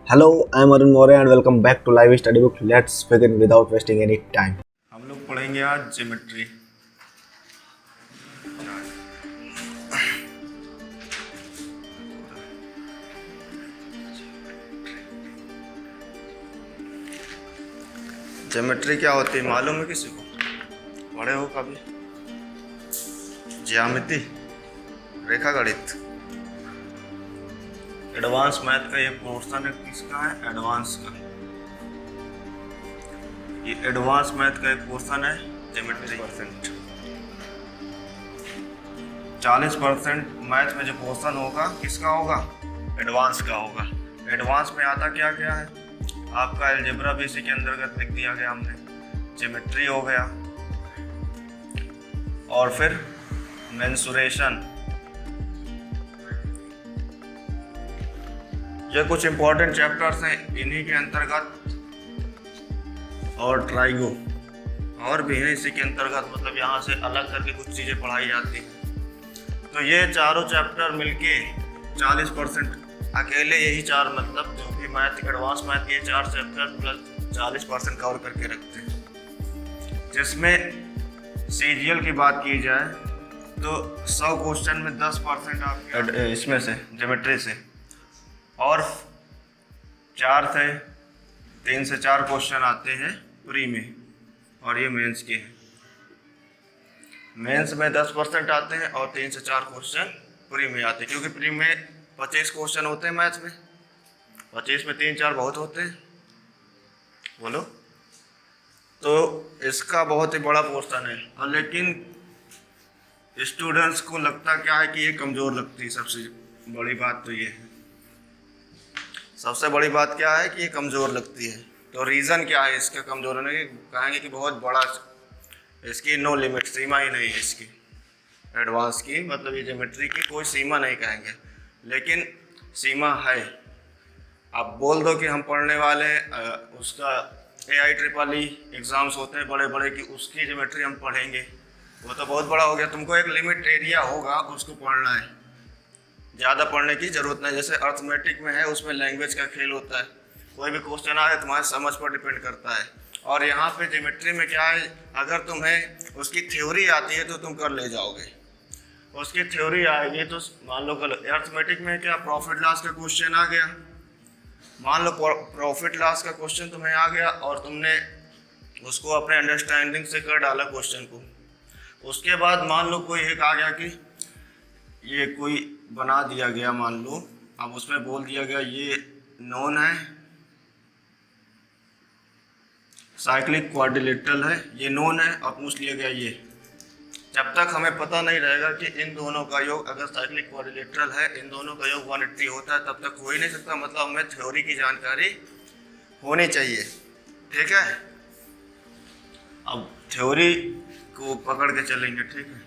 Hello, I'm Arun More and welcome back to Live Study Book. Let's begin without wasting any time. हम लोग पढ़ेंगे आज geometry. Geometry क्या होती है मालूम है किसी को? पढ़े हो कभी? ज्यामिति, रेखा गणित, एडवांस मैथ का ये पोर्शन है। किसका है? एडवांस का। ये एडवांस मैथ का एक पोर्शन है ज्योमेट्री। 40% मैथ में जो पोर्शन होगा किसका होगा? एडवांस का होगा। एडवांस में आता क्या क्या है? आपका अलजेब्रा भी इसी के अंतर्गत लिख दिया गया हमने। ज्योमेट्री हो गया और फिर मेंसुरेशन। ये कुछ इंपॉर्टेंट चैप्टर्स हैं इन्हीं के अंतर्गत, और ट्राइगो और भी है इसी के अंतर्गत। मतलब यहाँ से अलग करके कुछ चीज़ें पढ़ाई जाती हैं। तो ये चारों चैप्टर मिलके 40% अकेले यही चार, मतलब जो भी मैथ एडवांस मैथ ये चार चैप्टर प्लस 40% कवर करके रखते हैं। जिसमें सीजीएल की बात की जाए तो 100 क्वेश्चन में 10% आप इसमें से ज्योमेट्री से, और 3 से 4 क्वेश्चन आते हैं प्री में, और ये मेंस के हैं। मेंस में 10% आते हैं और 3 से 4 क्वेश्चन प्री में आते हैं, क्योंकि प्री में 25 क्वेश्चन होते हैं मैथ में। 25 में 3-4 बहुत होते हैं, बोलो। तो इसका बहुत ही बड़ा पोर्शन है, और लेकिन स्टूडेंट्स को लगता क्या है कि ये कमज़ोर लगती है। सबसे बड़ी बात तो ये है, सबसे बड़ी बात क्या है कि ये कमज़ोर लगती है। तो रीज़न क्या है इसका कमज़ोर होने की? कहेंगे कि बहुत बड़ा, इसकी नो लिमिट, सीमा ही नहीं है इसकी। एडवांस की मतलब ये ज्योमेट्री की कोई सीमा नहीं कहेंगे, लेकिन सीमा है। आप बोल दो कि हम पढ़ने वाले उसका AIEEE एग्ज़ाम्स होते हैं बड़े बड़े, कि उसकी ज्योमेट्री हम पढ़ेंगे, वो तो बहुत बड़ा हो गया। तुमको एक लिमिट एरिया होगा उसको पढ़ना है, ज़्यादा पढ़ने की ज़रूरत नहीं। जैसे अर्थमेटिक में है, उसमें लैंग्वेज का खेल होता है। कोई भी क्वेश्चन आए तुम्हारे समझ पर डिपेंड करता है। और यहाँ पे ज्योमेट्री में क्या है, अगर तुम्हें उसकी थ्योरी आती है तो तुम कर ले जाओगे। उसकी थ्योरी आएगी तो मान लो कल अर्थमेटिक में क्या प्रॉफिट लॉस का क्वेश्चन आ गया, मान लो प्रॉफिट लॉस का क्वेश्चन तुम्हें आ गया और तुमने उसको अपने अंडरस्टैंडिंग से कर डाला क्वेश्चन को। उसके बाद मान लो कोई एक आ गया कि ये कोई बना दिया गया, मान लो अब उसमें बोल दिया गया ये नॉन है, साइक्लिक क्वाड्रिलेटरल है, ये नॉन है, और पूछ लिया गया ये। जब तक हमें पता नहीं रहेगा कि इन दोनों का योग, अगर साइक्लिक क्वाड्रिलेटरल है, इन दोनों का योग 180 होता है, तब तक हो ही नहीं सकता। मतलब हमें थ्योरी की जानकारी होनी चाहिए, ठीक है। अब थ्योरी को पकड़ के चलेंगे, ठीक है।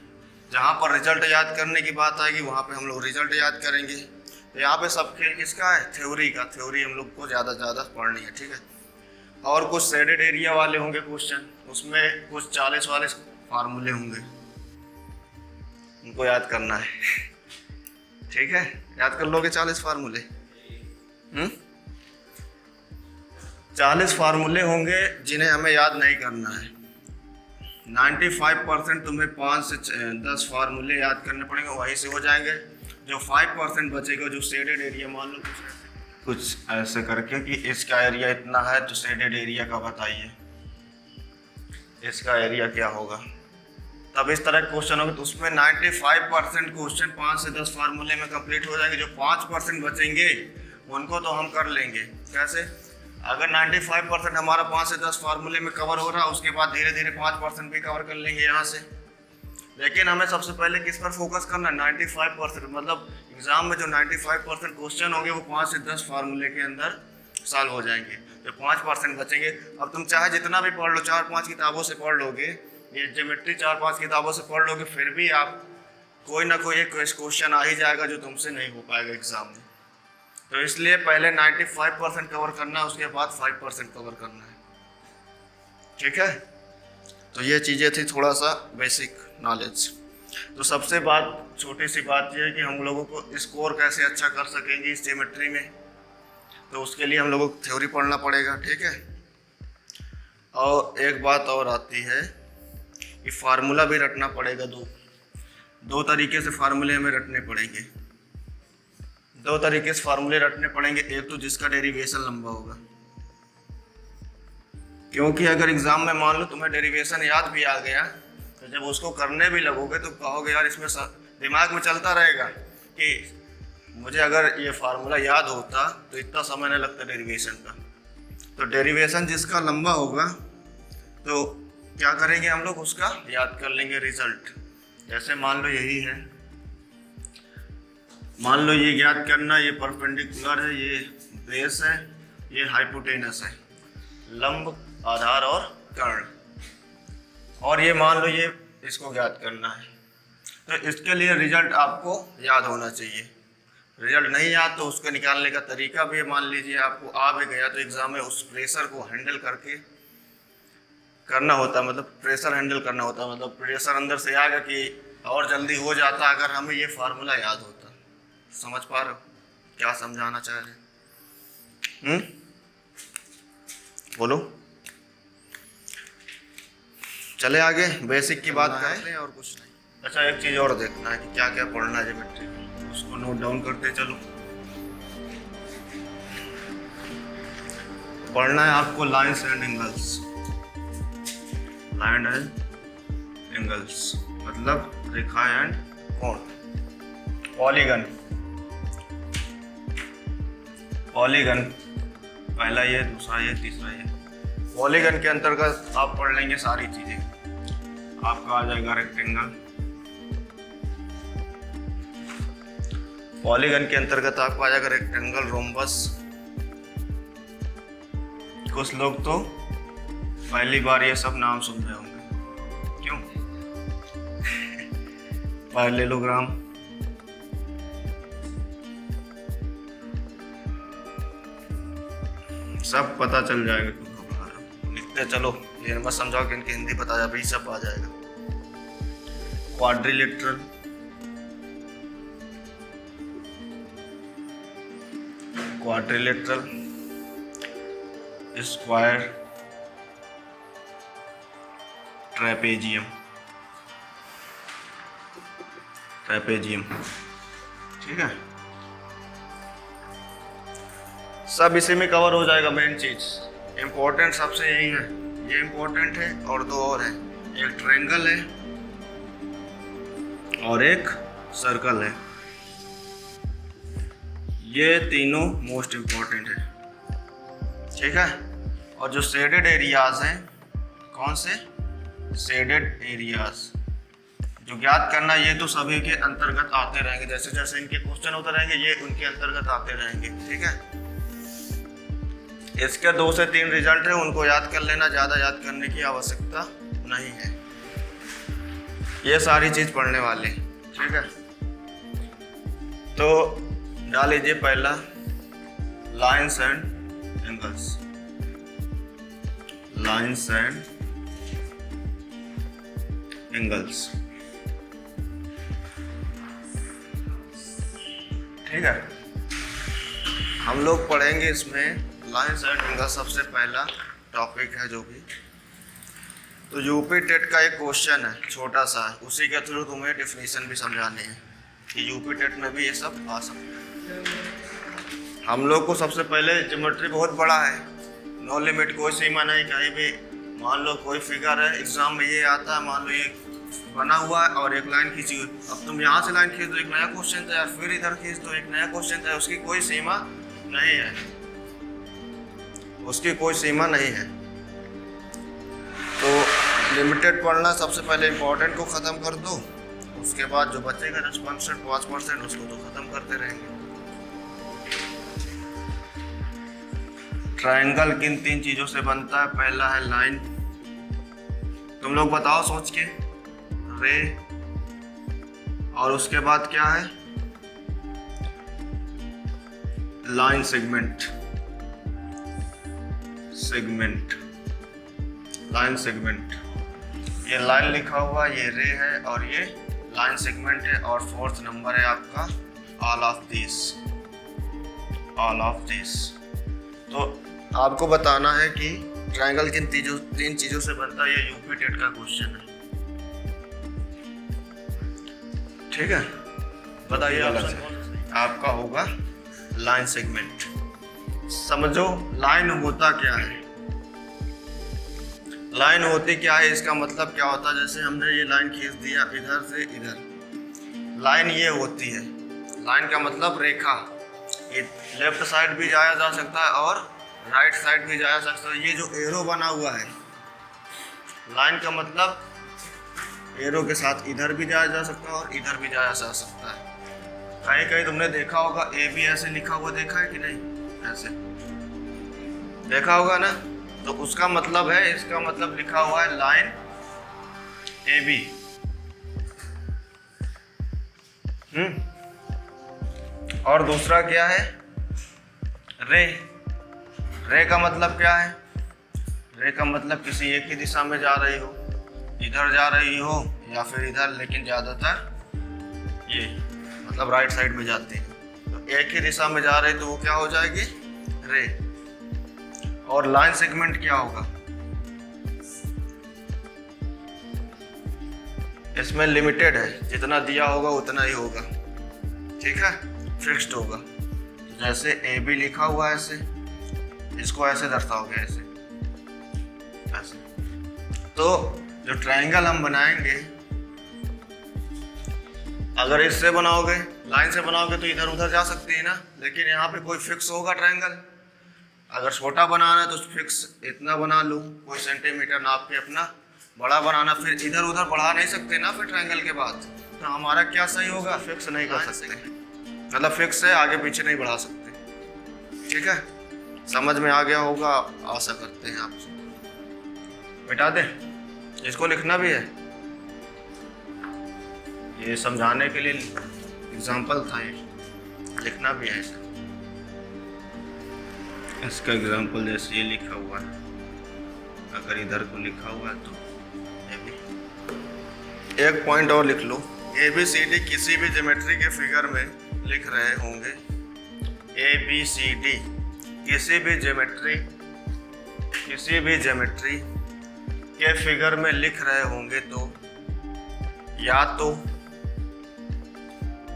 जहाँ पर रिजल्ट याद करने की बात आएगी वहाँ पे हम लोग रिजल्ट याद करेंगे। तो यहाँ पे सब खेल किसका है? थ्योरी का। थ्योरी हम लोग को ज़्यादा से ज़्यादा पढ़नी है, ठीक है। और कुछ शेडेड एरिया वाले होंगे क्वेश्चन, उसमें कुछ 40 वाले फार्मूले होंगे, उनको याद करना है, ठीक है। याद कर लोगे 40 फार्मूले? 40 फार्मूले होंगे जिन्हें हमें याद नहीं करना है। 95% तुम्हें 5 से 10 फार्मूले याद करने पड़ेंगे, वहीं से हो जाएंगे। जो 5% बचेगा, जो शेडेड एरिया, मान लो कुछ ऐसे करके कि इसका एरिया इतना है, तो शेडेड एरिया का बताइए, इसका एरिया क्या होगा। तब इस तरह क्वेश्चन होगा, तो उसमें 95% क्वेश्चन 5 से 10 फार्मूले में कंप्लीट हो जाएंगे। जो 5% बचेंगे उनको तो हम कर लेंगे। कैसे? अगर 95% हमारा 5 से 10 फार्मूले में कवर हो रहा है, उसके बाद धीरे धीरे 5% भी कवर कर लेंगे यहाँ से। लेकिन हमें सबसे पहले किस पर फोकस करना है? 95%। मतलब एग्जाम में जो 95% क्वेश्चन होंगे वो 5 से 10 फार्मूले के अंदर सॉल्व हो जाएंगे। जो 5% बचेंगे, अब तुम चाहे जितना भी पढ़ लो, 4-5 किताबों से पढ़ लोगे, ये ज्योमेट्री 4-5 किताबों से पढ़ लोगे, फिर भी आप कोई ना कोई एक क्वेश्चन आ ही जाएगा जो तुमसे नहीं हो पाएगा एग्जाम में। तो इसलिए पहले 95% कवर करना है, उसके बाद 5% कवर करना है, ठीक है। तो ये चीज़ें थी थोड़ा सा बेसिक नॉलेज। तो सबसे छोटी सी बात यह है कि हम लोगों को स्कोर कैसे अच्छा कर सकेंगे इस ज्योमेट्री में। तो उसके लिए हम लोगों को थ्योरी पढ़ना पड़ेगा, ठीक है। और एक बात और आती है कि फार्मूला भी रटना पड़ेगा। दो तरीके से फार्मूले हमें रटने पड़ेंगे। दो तरीके से फार्मूले रटने पड़ेंगे। एक तो जिसका डेरिवेशन लंबा होगा, क्योंकि अगर एग्जाम में मान लो तुम्हें डेरिवेशन याद भी आ गया तो जब उसको करने भी लगोगे तो कहोगे यार इसमें दिमाग में चलता रहेगा कि मुझे अगर ये फार्मूला याद होता तो इतना समय नहीं लगता डेरिवेशन का। तो डेरिवेशन जिसका लंबा होगा तो क्या करेंगे हम लोग, उसका याद कर लेंगे रिजल्ट। जैसे मान लो यही है, मान लो ये याद करना, ये परपेंडिकुलर है, ये बेस है, ये हाइपोटेनस है, लंब, आधार और कर्ण। और ये मान लो ये इसको याद करना है। तो इसके लिए रिजल्ट आपको याद होना चाहिए। रिजल्ट नहीं याद तो उसको निकालने का तरीका भी मान लीजिए आपको आ भी गया तो एग्जाम में उस प्रेशर को हैंडल करके करना होता, मतलब प्रेशर हैंडल करना होता, मतलब प्रेशर अंदर से आएगा कि और जल्दी हो जाता अगर हमें ये फार्मूला याद होता। समझ पा रहे हो क्या समझाना चाह रहे हैं? बोलो। चले आगे, बेसिक की बात करते हैं और कुछ नहीं। अच्छा, एक चीज़ और देखना है कि क्या क्या पढ़ना है ज्योमेट्री में, उसको नोट डाउन करते चलो। पढ़ना है आपको lines and angles. Line and angles मतलब रेखा एंड कोण। पॉलीगन, पॉलीगन पहला ये, दूसरा ये, तीसरा ये। पॉलीगन के अंतर्गत आप पढ़ लेंगे सारी चीजें। आपका आ जाएगा रेक्टेंगल। पॉलीगन के अंतर्गत आपको आ जाएगा रेक्टेंगल, रोम्बस। कुछ लोग तो पहली बार ये सब नाम सुन रहे होंगे, क्यों? पैरेललोग्राम, सब पता चल जाएगा। लिखते चलो, ये मत समझाओ कि इनकी हिंदी पता जाए, सब आ जाएगा। Quadrilateral, quadrilateral, square, trapezium, trapezium, ठीक है। सब इसी में कवर हो जाएगा। मेन चीज इम्पोर्टेंट सबसे यही है, ये इम्पोर्टेंट है और दो और है, एक ट्रायंगल है और एक सर्कल है। ये तीनों मोस्ट इम्पोर्टेंट है, ठीक है। और जो शेडेड एरियाज हैं, कौन से शेडेड एरियाज जो ज्ञात करना, ये तो सभी के अंतर्गत आते रहेंगे। जैसे जैसे इनके क्वेश्चन होते रहेंगे ये उनके अंतर्गत आते रहेंगे, ठीक है। इसके 2 से 3 रिजल्ट है, उनको याद कर लेना, ज़्यादा याद करने की आवश्यकता नहीं है। ये सारी चीज़ पढ़ने वाले, ठीक है। तो डाल लीजिए पहला lines and angles. Lines and angles, ठीक है। हम लोग पढ़ेंगे इसमें लाइन्स एंड एंगल्स। सबसे पहला टॉपिक है जो भी, तो यूपी टेट का एक क्वेश्चन है छोटा सा, उसी के थ्रू तुम्हें डेफिनेशन भी समझानी है कि यूपी टेट में भी ये सब आ सकता है। हम लोग को सबसे पहले ज्योमेट्री बहुत बड़ा है, नो लिमिट, कोई सीमा नहीं कहीं भी। मान लो कोई फिगर है, एग्जाम में ये आता है, मान लो ये बना हुआ है और एक लाइन खींची हुई, अब तुम यहाँ से लाइन खींच दो, एक नया क्वेश्चन तैयार, फिर इधर खींच दो, एक नया क्वेश्चन तैयार। उसकी कोई सीमा नहीं है, उसकी कोई सीमा नहीं है। तो लिमिटेड पढ़ना सबसे पहले इम्पोर्टेंट को ख़त्म कर दो, उसके बाद जो बचेगा 10%, 5% उसको तो ख़त्म करते रहेंगे। ट्रायंगल किन 3 चीज़ों से बनता है? पहला है लाइन, तुम लोग बताओ सोच के, रे, और उसके बाद क्या है? Line segment, segment, line segment. ये लाइन लिखा हुआ, ये रे है और ये लाइन सेगमेंट है। और 4th नंबर है आपका all of this, all of this. तो आपको बताना है कि ट्रायंगल किन तीन चीजों से बनता है। ये यूपी टेट का क्वेश्चन है, ठीक है। बताइए आपका होगा लाइन सेगमेंट। समझो लाइन होता क्या है। लाइन होती क्या है, इसका मतलब क्या होता है। जैसे हमने ये लाइन खींच दिया इधर से इधर, लाइन ये होती है। लाइन का मतलब रेखा। ये लेफ्ट साइड भी जाया जा सकता है और राइट साइड भी जाया जा सकता है। ये जो एरो बना हुआ है, लाइन का मतलब एरो के साथ इधर भी जाया जा सकता है और इधर भी जाया जा सकता है। कहीं कहीं तुमने देखा होगा ए बी ऐसे लिखा हुआ, देखा है कि नहीं? ऐसे देखा होगा ना। तो उसका मतलब है, इसका मतलब लिखा हुआ है लाइन ए बी। और दूसरा क्या है? रे। रे का मतलब क्या है? रे का मतलब किसी एक ही दिशा में जा रही हो, इधर जा रही हो या फिर इधर, लेकिन ज्यादातर ये मतलब राइट साइड में जाती है। तो एक ही दिशा में जा रही तो वो क्या हो जाएगी? रे। और लाइन सेगमेंट क्या होगा? इसमें लिमिटेड है, जितना दिया होगा उतना ही होगा, ठीक है, फिक्स्ड होगा। जैसे ए बी लिखा हुआ है ऐसे, इसको ऐसे दर्शाओगे, ऐसे ऐसे। तो जो ट्रायंगल हम बनाएंगे, अगर इससे बनाओगे, लाइन से बनाओगे तो इधर उधर जा सकती है ना, लेकिन यहाँ पे कोई फिक्स होगा ट्रायंगल। अगर छोटा बनाना है तो फिक्स इतना बना लो, कोई सेंटीमीटर नाप के अपना। बड़ा बनाना, फिर इधर उधर बढ़ा नहीं सकते ना फिर ट्रायंगल के बाद। तो हमारा क्या सही होगा? फिक्स नहीं कर सकते, मतलब फिक्स है, आगे पीछे नहीं बढ़ा सकते, ठीक है। समझ में आ गया होगा, आशा करते हैं आपसे। मिटा दे, इसको लिखना भी है, ये समझाने के लिए एग्जाम्पल था, ये लिखना भी है। इसका एग्जाम्पल जैसे ये लिखा हुआ है, अगर इधर को लिखा हुआ है तो एक पॉइंट और लिख लो। ए बी सी डी किसी भी ज्योमेट्री के फिगर में लिख रहे होंगे। ए बी सी डी किसी भी ज्योमेट्री के फिगर में लिख रहे होंगे तो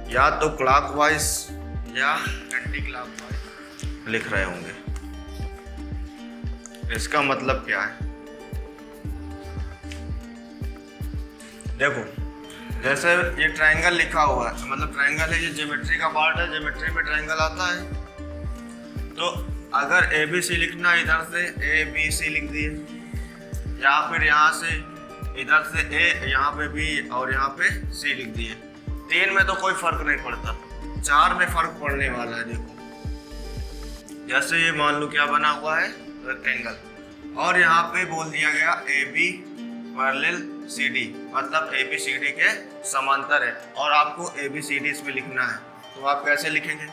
या तो क्लॉकवाइज या एंटी क्लॉकवाइज लिख रहे होंगे। इसका मतलब क्या है? देखो, जैसे ये ट्रायंगल लिखा हुआ है, मतलब ट्रायंगल है, ये ज्योमेट्री का पार्ट है, ज्योमेट्री में ट्रायंगल आता है। तो अगर ए बी सी लिखना, इधर से ए बी सी लिख दिए, या फिर यहाँ से इधर से ए, यहाँ पे बी और यहाँ पे सी लिख दिए। 3 में तो कोई फर्क नहीं पड़ता, 4 में फर्क पड़ने वाला है। देखो, जैसे ये मान लो क्या बना हुआ है, रेक्टेंगल, और यहाँ पे बोल दिया गया A B parallel C D, मतलब ए बी सी डी के समांतर है, और आपको ए बी सी डी इसमें लिखना है। तो आप कैसे लिखेंगे?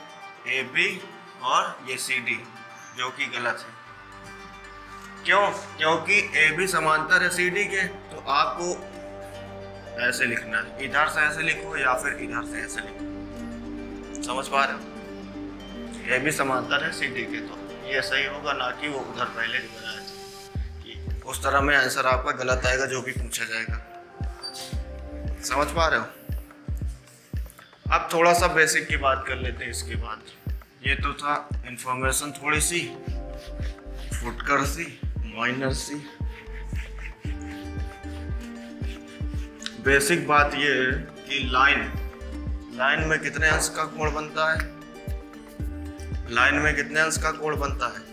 ए बी और ये सी डी, जो कि गलत है। क्यों? क्योंकि ए बी समांतर है सी डी के, तो आपको ऐसे लिखना है, इधर से ऐसे लिखो या फिर इधर से ऐसे लिखो। समझ पा रहे हो? ए बी समांतर है सी डी के, तो ये सही होगा, ना कि वो उधर पहले जो बनाया था। उस तरह में आंसर आपका गलत आएगा जो भी पूछा जाएगा। समझ पा रहे हो? अब थोड़ा सा बेसिक की बात कर लेते हैं इसके बाद। ये तो था इंफॉर्मेशन, थोड़ी सी फुटकर सी, माइनर सी। बेसिक बात ये है कि लाइन में कितने अंश का कोण बनता है? लाइन में कितने अंश का कोण बनता है?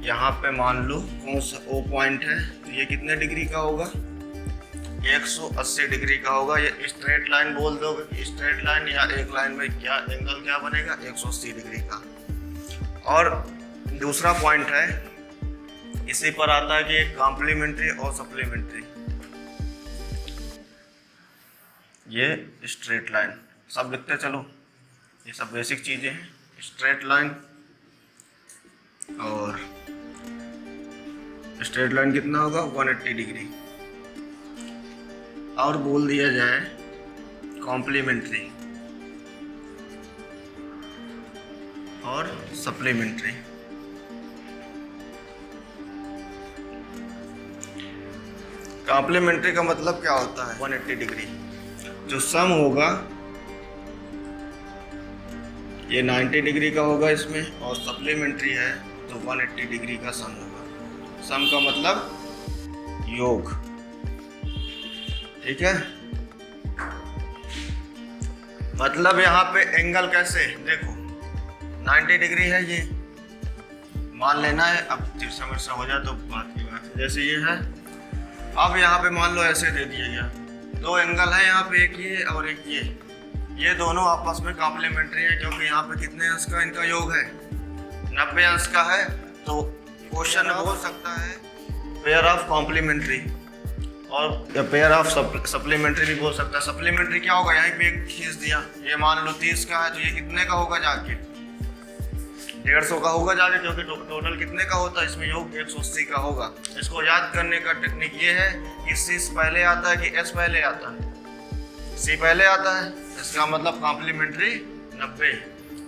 यहाँ पे मान लो कौन सा ओ पॉइंट है, तो ये कितने डिग्री का होगा? 180 डिग्री का होगा। ये स्ट्रेट लाइन बोल दोगे, स्ट्रेट लाइन या एक लाइन में क्या एंगल क्या बनेगा? 180 डिग्री का। और दूसरा पॉइंट है, इसी पर आता है कि कॉम्प्लीमेंट्री और सप्लीमेंट्री। ये स्ट्रेट लाइन सब लिखते चलो, ये सब बेसिक चीजें हैं। स्ट्रेट लाइन, और स्ट्रेट लाइन कितना होगा? 180 डिग्री। और बोल दिया जाए कॉम्प्लीमेंट्री, और सप्लीमेंट्री। कॉम्प्लीमेंट्री का मतलब क्या होता है? 180 डिग्री। जो सम होगा ये 90 डिग्री का होगा इसमें, और सप्लीमेंट्री है तो 180 डिग्री का सम होगा। सम का मतलब योग, ठीक है। मतलब यहाँ पे एंगल कैसे, देखो 90 डिग्री है ये, मान लेना है। अब तिरछा मिर्चा हो जाए तो बात की बात है। जैसे ये है, अब यहाँ पे मान लो ऐसे दे दिया गया, दो एंगल है यहाँ पे, एक ये और एक ये दोनों आपस में कॉम्प्लीमेंट्री है, क्योंकि यहाँ पे कितने अंश का इनका योग है? 90 अंश का है। तो क्वेश्चन बोल सकता है पेयर ऑफ कॉम्प्लीमेंट्री, और पेयर ऑफ सप्लीमेंट्री भी बोल सकता है। सप्लीमेंट्री क्या होगा? यहाँ पे एक खींच दिया, ये मान लो 30 का है, तो ये कितने का होगा जाके? 150 का होगा जाके, क्योंकि टोटल कितने का होता है इसमें योग? 180 का होगा। इसको याद करने का टेक्निक ये है कि C पहले आता है कि S पहले आता है? C पहले आता है, इसका मतलब कॉम्प्लीमेंट्री 90,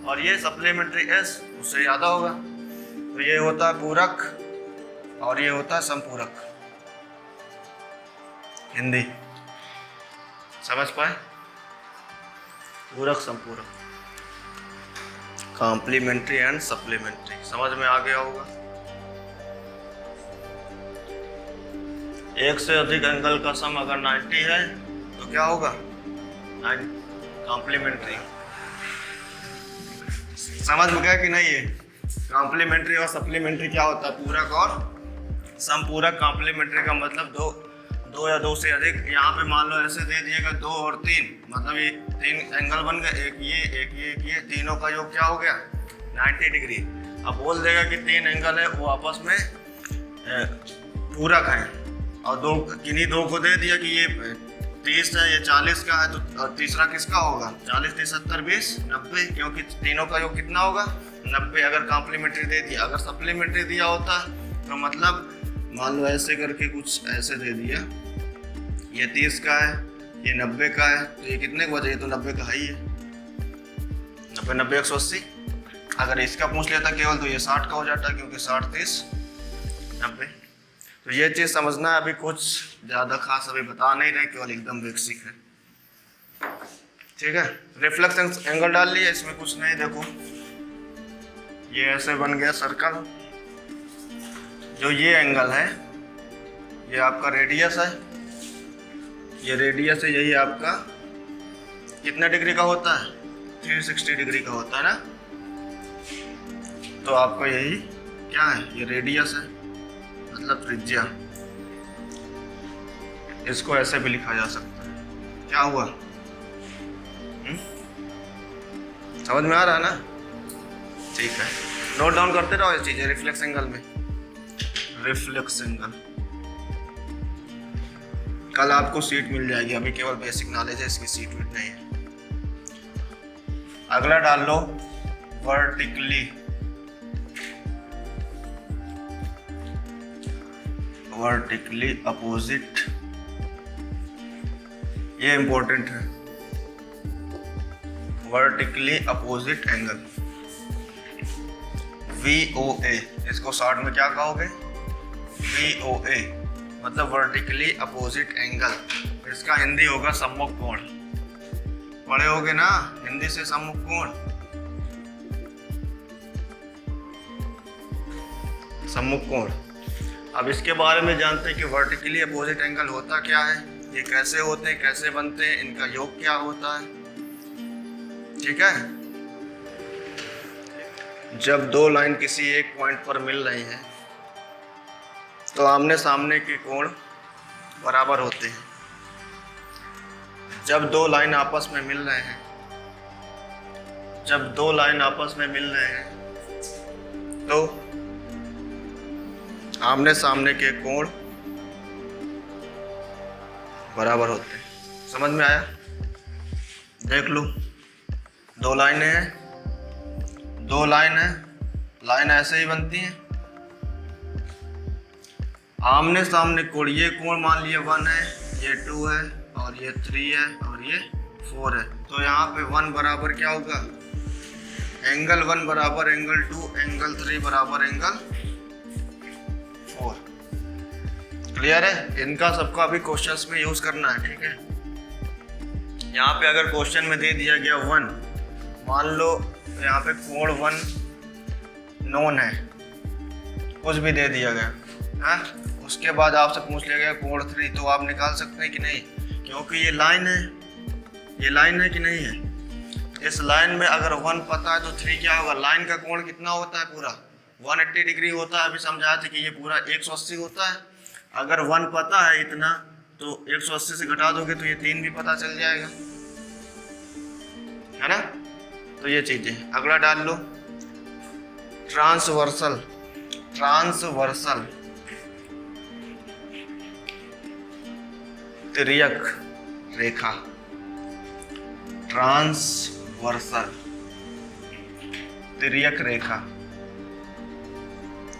और ये सप्लीमेंट्री S उससे ज़्यादा होगा। तो ये होता है पूरक और ये होता है संपूरक। हिंदी समझ पाए? पूरक संपूरक, कॉम्प्लीमेंट्री एंड सप्लीमेंट्री, समझ में आ गया होगा। एक से अधिक एंगल का सम अगर 90 है तो क्या होगा? कॉम्प्लीमेंट्री। समझ में गया कि नहीं? ये कॉम्प्लीमेंट्री और सप्लीमेंट्री क्या होता है? पूरक और संपूरक। कॉम्प्लीमेंट्री का मतलब दो या दो से अधिक। यहाँ पे मान लो ऐसे दे दिएगा 2 और 3, मतलब ये 3 एंगल बन गए, एक ये, तीनों का योग क्या हो गया? 90 डिग्री। अब बोल देगा कि 3 एंगल है वो आपस में पूरक हैं, और किन्हीं दो को दे दिया कि ये 30 है, ये 40 का है, तो और तीसरा किसका होगा? 40, 30, 70, 20, 90, क्योंकि तीनों का योग कितना होगा? 90। अगर कॉम्प्लीमेंट्री दे दिया, अगर सप्लीमेंट्री दिया होता तो मतलब मान लो ऐसे करके कुछ ऐसे दे दिया, ये 30 का है, ये 90 का है, तो ये कितने का बचा? ये तो 90 का है ही है। 90, 180। अगर इसका पूछ लेता केवल तो ये 60 का हो जाता, क्योंकि 60, 30, 90। तो ये चीज़ समझना है। अभी कुछ ज़्यादा खास अभी बता नहीं रहे, केवल एकदम बेसिक है, ठीक है। रिफ्लेक्स एंगल डाल लिया, इसमें कुछ नहीं। देखो ये ऐसे बन गया सर्कल। जो ये एंगल है ये आपका रेडियस है, ये रेडियस है, यही आपका कितने डिग्री का होता है? 360 डिग्री का होता है ना। तो आपका यही क्या है? ये रेडियस है, मतलब त्रिज्या। इसको ऐसे भी लिखा जा सकता है। क्या हुआ? समझ में आ रहा है ना? ठीक है, नोट डाउन करते रहो ये चीजें। रिफ्लेक्स एंगल में, रिफ्लेक्स एंगल कल आपको सीट मिल जाएगी, अभी केवल बेसिक नॉलेज है, इसकी सीट विट नहीं है। अगला डाल लो वर्टिकली, वर्टिकली अपोजिट। ये इंपॉर्टेंट है, वर्टिकली अपोजिट एंगल, VOA। इसको शॉर्ट में क्या कहोगे? VOA, मतलब वर्टिकली अपोजिट एंगल। इसका हिंदी होगा सम्मुख कोण। पढ़े होगे ना हिंदी से सम्मुख कोण? सम्मुख कोण। अब इसके बारे में जानते हैं कि वर्टिकली अपोजिट एंगल होता क्या है, ये कैसे होते हैं, कैसे बनते हैं, इनका योग क्या होता है, ठीक है। जब दो लाइन किसी एक पॉइंट पर मिल रही हैं तो आमने सामने के कोण बराबर होते हैं। जब दो लाइन आपस में मिल रहे हैं, जब दो लाइन आपस में मिल रहे हैं तो आमने सामने के कोण बराबर होते हैं। समझ में आया? देख लो, दो लाइनें हैं, दो लाइन है, लाइन ऐसे ही बनती हैं। आमने सामने कोण, ये कोण मान लिया 1 है, ये 2 है, और ये 3 है, और ये 4 है। तो यहाँ पे 1 बराबर क्या होगा? एंगल 1 बराबर एंगल 2, एंगल 3 बराबर एंगल 4। क्लियर है? इनका सबका अभी क्वेश्चंस में यूज करना है, ठीक है। यहाँ पे अगर क्वेश्चन में दे दिया गया 1, मान लो यहाँ पे कोण 1 नोन है, कुछ भी दे दिया गया है, उसके बाद आपसे पूछ लिया गया कोण 3, तो आप निकाल सकते हैं कि नहीं, क्योंकि ये लाइन है, ये लाइन है कि नहीं है। इस लाइन में अगर 1 पता है तो 3 क्या होगा, लाइन का कोण कितना होता है, पूरा 180 डिग्री होता है। अभी समझाया था कि ये पूरा 180 होता है। अगर 1 पता है इतना, तो 180 से घटा दोगे तो ये 3 भी पता चल जाएगा, है ना। तो ये चीजें अगला डाल लो, ट्रांसवर्सल, ट्रांसवर्सल तिर्यक रेखा, ट्रांसवर्सल तिर्यक रेखा,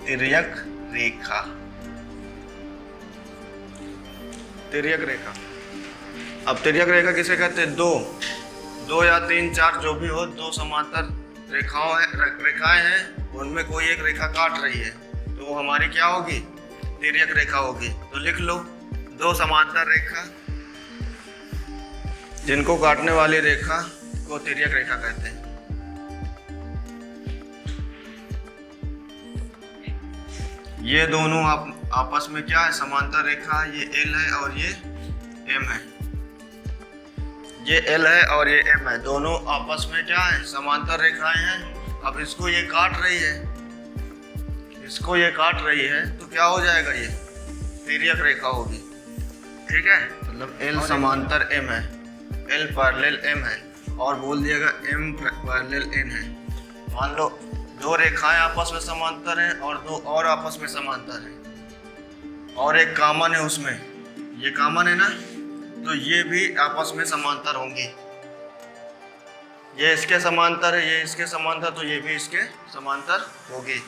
तिर्यक रेखा, तिर्यक रेखा। अब तिर्यक रेखा किसे कहते हैं, दो या 3 4 जो भी हो, 2 समांतर रेखाएं हैं, उनमें कोई एक रेखा काट रही है, तो वो हमारी क्या होगी, तिर्यक रेखा होगी। तो लिख लो 2 समांतर रेखा जिनको काटने वाली रेखा को तिर्यक रेखा कहते हैं। ये दोनों आपस में क्या है, समांतर रेखा, ये L है और ये M है, ये L है और ये M है, दोनों आपस में क्या है, समांतर रेखाएं हैं। अब इसको ये काट रही है, इसको ये काट रही है, तो क्या हो जाएगा, ये तिर्यक रेखा होगी, ठीक है। मतलब L समांतर M है, L पैरेलल M है, और बोल दिएगा M पैरेलल N है। मान लो 2 रेखाएं आपस में समांतर हैं और 2 और आपस में समांतर हैं, और एक कॉमन है उसमें, ये कॉमन है ना, तो ये भी आपस में समांतर होंगी। ये इसके समांतर है, ये इसके समांतर, तो ये भी इसके समांतर होगी।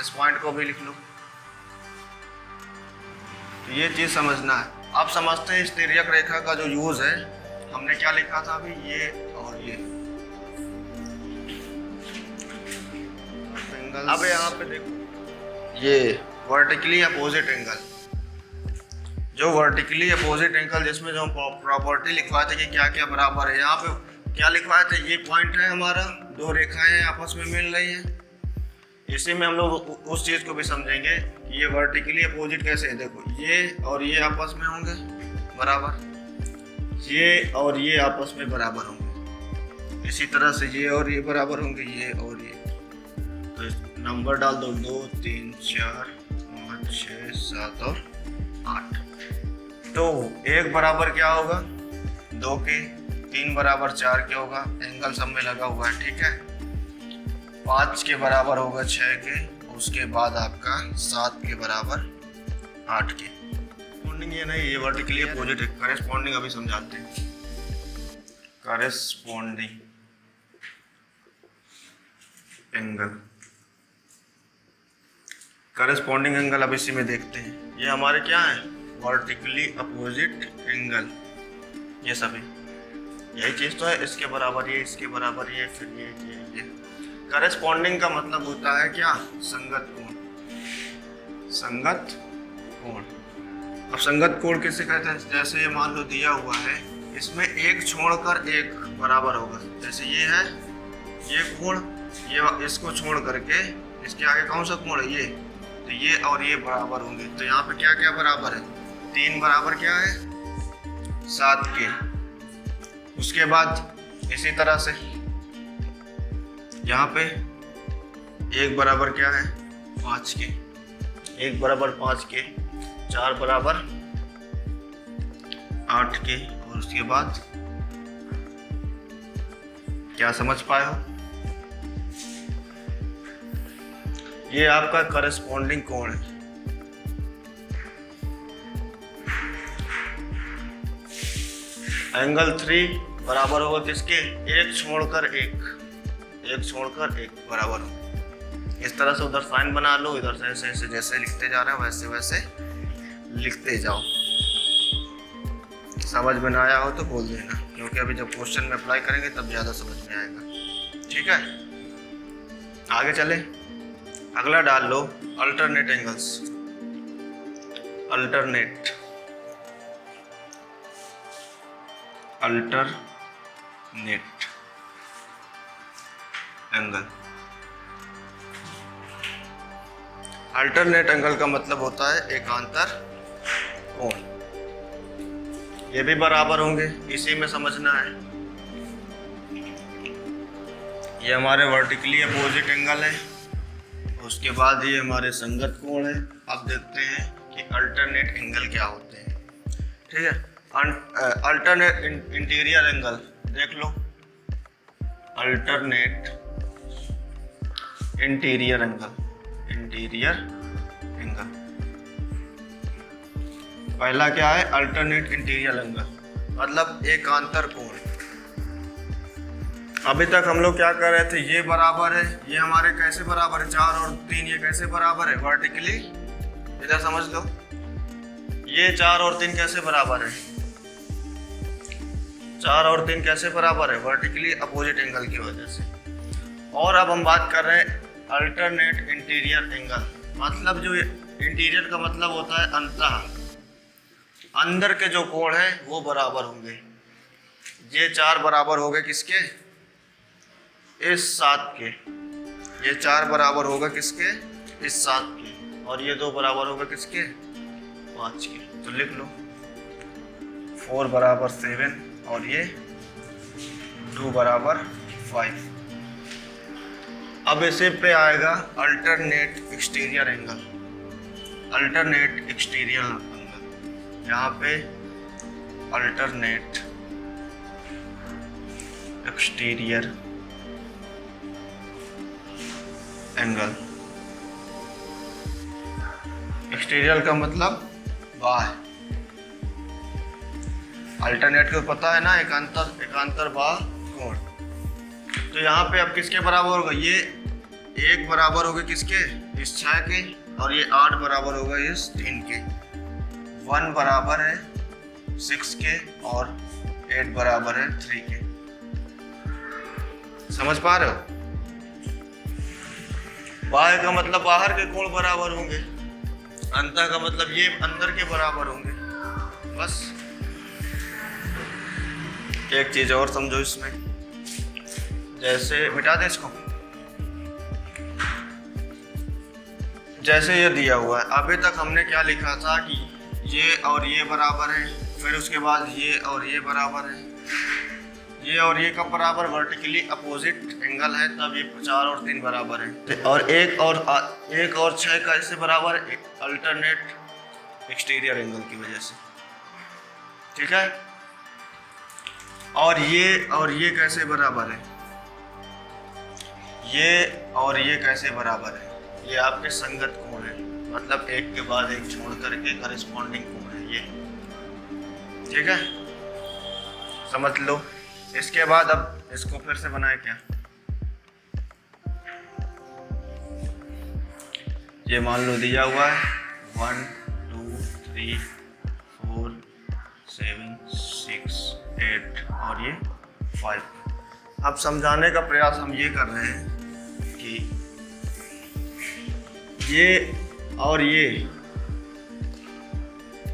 इस पॉइंट को भी लिख लो। तो ये चीज समझना है। आप समझते हैं इस तिर्यक रेखा का जो यूज है, हमने क्या लिखा था अभी, ये और ये। अब यहाँ पे देखो, ये वर्टिकली अपोजिट एंगल, जो वर्टिकली अपोजिट एंगल, जिसमें जो प्रॉपर्टी लिखवाए थे कि क्या क्या बराबर है, यहाँ पे क्या लिखवाए थे, ये पॉइंट है हमारा, 2 रेखाएं आपस में मिल रही हैं। इसी में हम लोग उस चीज को भी समझेंगे कि ये वर्टिकली अपोजिट कैसे है। देखो ये और ये आपस में होंगे बराबर, ये और ये आपस में बराबर होंगे, इसी तरह से ये और ये बराबर होंगे, ये और ये। तो नंबर डाल दो, 2 3 4 5 6 7 और 8। तो 1 बराबर क्या होगा, 2 के, 3 बराबर 4 के होगा, एंगल सब में लगा हुआ है, ठीक है। 5 के बराबर होगा 6 के, उसके बाद आपका 7 के बराबर 8 के। कॉरेस्पॉन्डिंग ये नहीं, ये वर्टिकली अपोजिट है। कॉरेस्पॉन्डिंग अभी समझाते हैं। कॉरेस्पॉन्डिंग एंगल, कॉरेस्पॉन्डिंग एंगल अब इसी में देखते हैं। ये हमारे क्या है, वर्टिकली अपोजिट एंगल, ये सभी यही चीज तो है। इसके बराबर ये, इसके बराबर ये, फिर ये। कॉरेस्पॉन्डिंग का मतलब होता है क्या, संगत कोण, संगत कोण। अब संगत कोण किसे कहते हैं, जैसे ये मान लो दिया हुआ है, इसमें एक छोड़कर एक बराबर होगा। जैसे ये है, ये कोण, ये इसको छोड़ करके इसके आगे कौन सा कोण है, ये, तो ये और ये बराबर होंगे। तो यहाँ पे क्या क्या बराबर है, 3 बराबर क्या है, 7 के। उसके बाद इसी तरह से यहाँ पे 1 बराबर क्या है, 5 के, 1 बराबर 5 के, 4 बराबर 8 के, और उसके बाद क्या समझ पाए हो, ये आपका कॉरेस्पॉन्डिंग कोण है। एंगल 3 बराबर होगा किसके, 1 छोड़कर 1, 1 छोड़कर 1 बराबर हो। इस तरह से उधर साइन बना लो, इधर से ऐसे ऐसे जैसे लिखते जा रहे हैं वैसे वैसे लिखते जाओ। समझ में ना आया हो तो बोल देना, क्योंकि अभी जब क्वेश्चन में अप्लाई करेंगे तब ज़्यादा समझ में आएगा, ठीक है। आगे चले, अगला डाल लो alternate angles. Alternate angle. Alternate angle का मतलब होता है एकांतर कोण। ये भी बराबर होंगे, इसी में समझना है। ये हमारे वर्टिकली अपोजिट एंगल है, उसके बाद ये हमारे संगत कोण है। अब देखते हैं कि अल्टरनेट एंगल क्या होते हैं। ठीक है, अल्टरनेट इंटीरियर एंगल देख लो। Alternate interior angle. पहला क्या है? अल्टरनेट इंटीरियर एंगल मतलब एकांतर कोण। अभी तक हम लोग क्या कर रहे थे? ये बराबर है, ये हमारे कैसे बराबर है? 4 और 3 ये कैसे बराबर है? वर्टिकली। इधर समझ लो, ये 4 और 3 कैसे बराबर है? 4 और 3 कैसे बराबर है? वर्टिकली अपोजिट एंगल की वजह से। और अब हम बात कर रहे हैं अल्टरनेट इंटीरियर एंगल। मतलब जो इंटीरियर का मतलब होता है अंतः, अंदर के जो कोण है वो बराबर होंगे। ये 4 बराबर हो गए किसके? इस 7 के। ये 4 बराबर होगा किसके? इस 7 के। और ये 2 बराबर होगा किसके? 5 के। तो लिख लो 4 बराबर 7 और ये 2 बराबर 5। अब इसे पे आएगा alternate exterior angle. Alternate exterior angle, यहाँ पे अल्टरनेट एक्सटीरियर एंगल। एक्सटीरियर का मतलब बाह्य। अल्टरनेट को पता है ना, एकांतर बाह्य कोण। तो यहाँ पे अब किसके बराबर होगा? ये 1 बराबर होगा किसके? इस 6 के। और ये 8 बराबर होगा इस 3 के। 1 बराबर है 6 के और 8 बराबर है 3 के। समझ पा रहे हो? बाह्य का मतलब बाहर के कोण बराबर होंगे, अंतर का मतलब ये अंदर के बराबर होंगे। बस एक चीज और समझो इसमें, जैसे मिटा दे इसको। जैसे ये दिया हुआ है, अभी तक हमने क्या लिखा था कि ये और ये बराबर है, फिर उसके बाद ये और ये बराबर है। ये और ये कब बराबर? वर्टिकली अपोजिट एंगल है, तब ये 4 और 3 बराबर है। और 1 और 6 का इससे बराबर है अल्टरनेट एक्सटीरियर एंगल की वजह से। ठीक है, और ये कैसे बराबर है? ये और ये कैसे बराबर है? ये आपके संगत कोण है, मतलब एक के बाद एक छोड़ करके करेस्पॉन्डिंग कोण है ये। ठीक है, समझ लो। इसके बाद अब इसको फिर से बनाए क्या? ये मान लो दिया हुआ है 1 2 3 4 7 6 8 और ये 5। अब समझाने का प्रयास हम ये कर रहे हैं कि ये और ये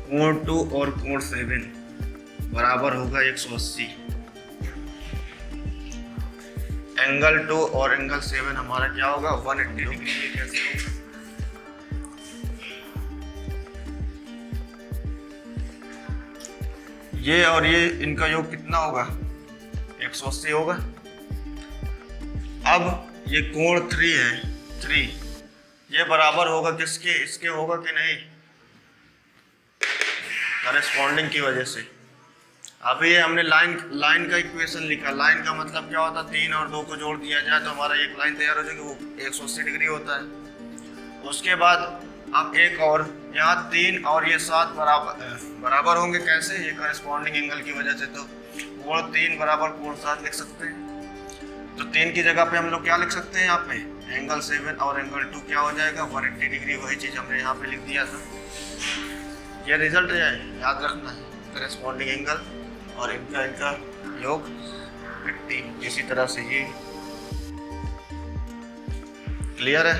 कोण 2 और कोण 7 बराबर होगा 180। एंगल 2 और एंगल 7 हमारा क्या होगा? 180 डिग्री। ये कैसे होगा? ये और ये इनका योग कितना होगा? 180 होगा। अब ये कोण 3 है, 3 ये बराबर होगा किसके? इसके होगा कि नहीं? करेस्पॉन्डिंग की वजह से। अभी ये हमने लाइन का इक्वेशन लिखा। लाइन का मतलब क्या होता है? 3 और 2 को जोड़ दिया जाए तो हमारा एक लाइन तैयार हो जाएगी, वो 180 डिग्री होता है। उसके बाद अब एक और यहाँ 3 और ये 7 बराबर होंगे। कैसे? ये करेस्पॉन्डिंग एंगल की वजह से। तो कोण 3 बराबर कोण 7 लिख सकते हैं। तो 3 की जगह पे हम लोग क्या लिख सकते हैं? यहाँ पे एंगल 7 और एंगल 2 क्या हो जाएगा? 180 डिग्री। वही चीज़ हमने यहाँ पे लिख दिया था। ये रिजल्ट है, याद रखना है। करेस्पॉन्डिंग एंगल और इनका योग 80। इसी तरह से ये क्लियर है?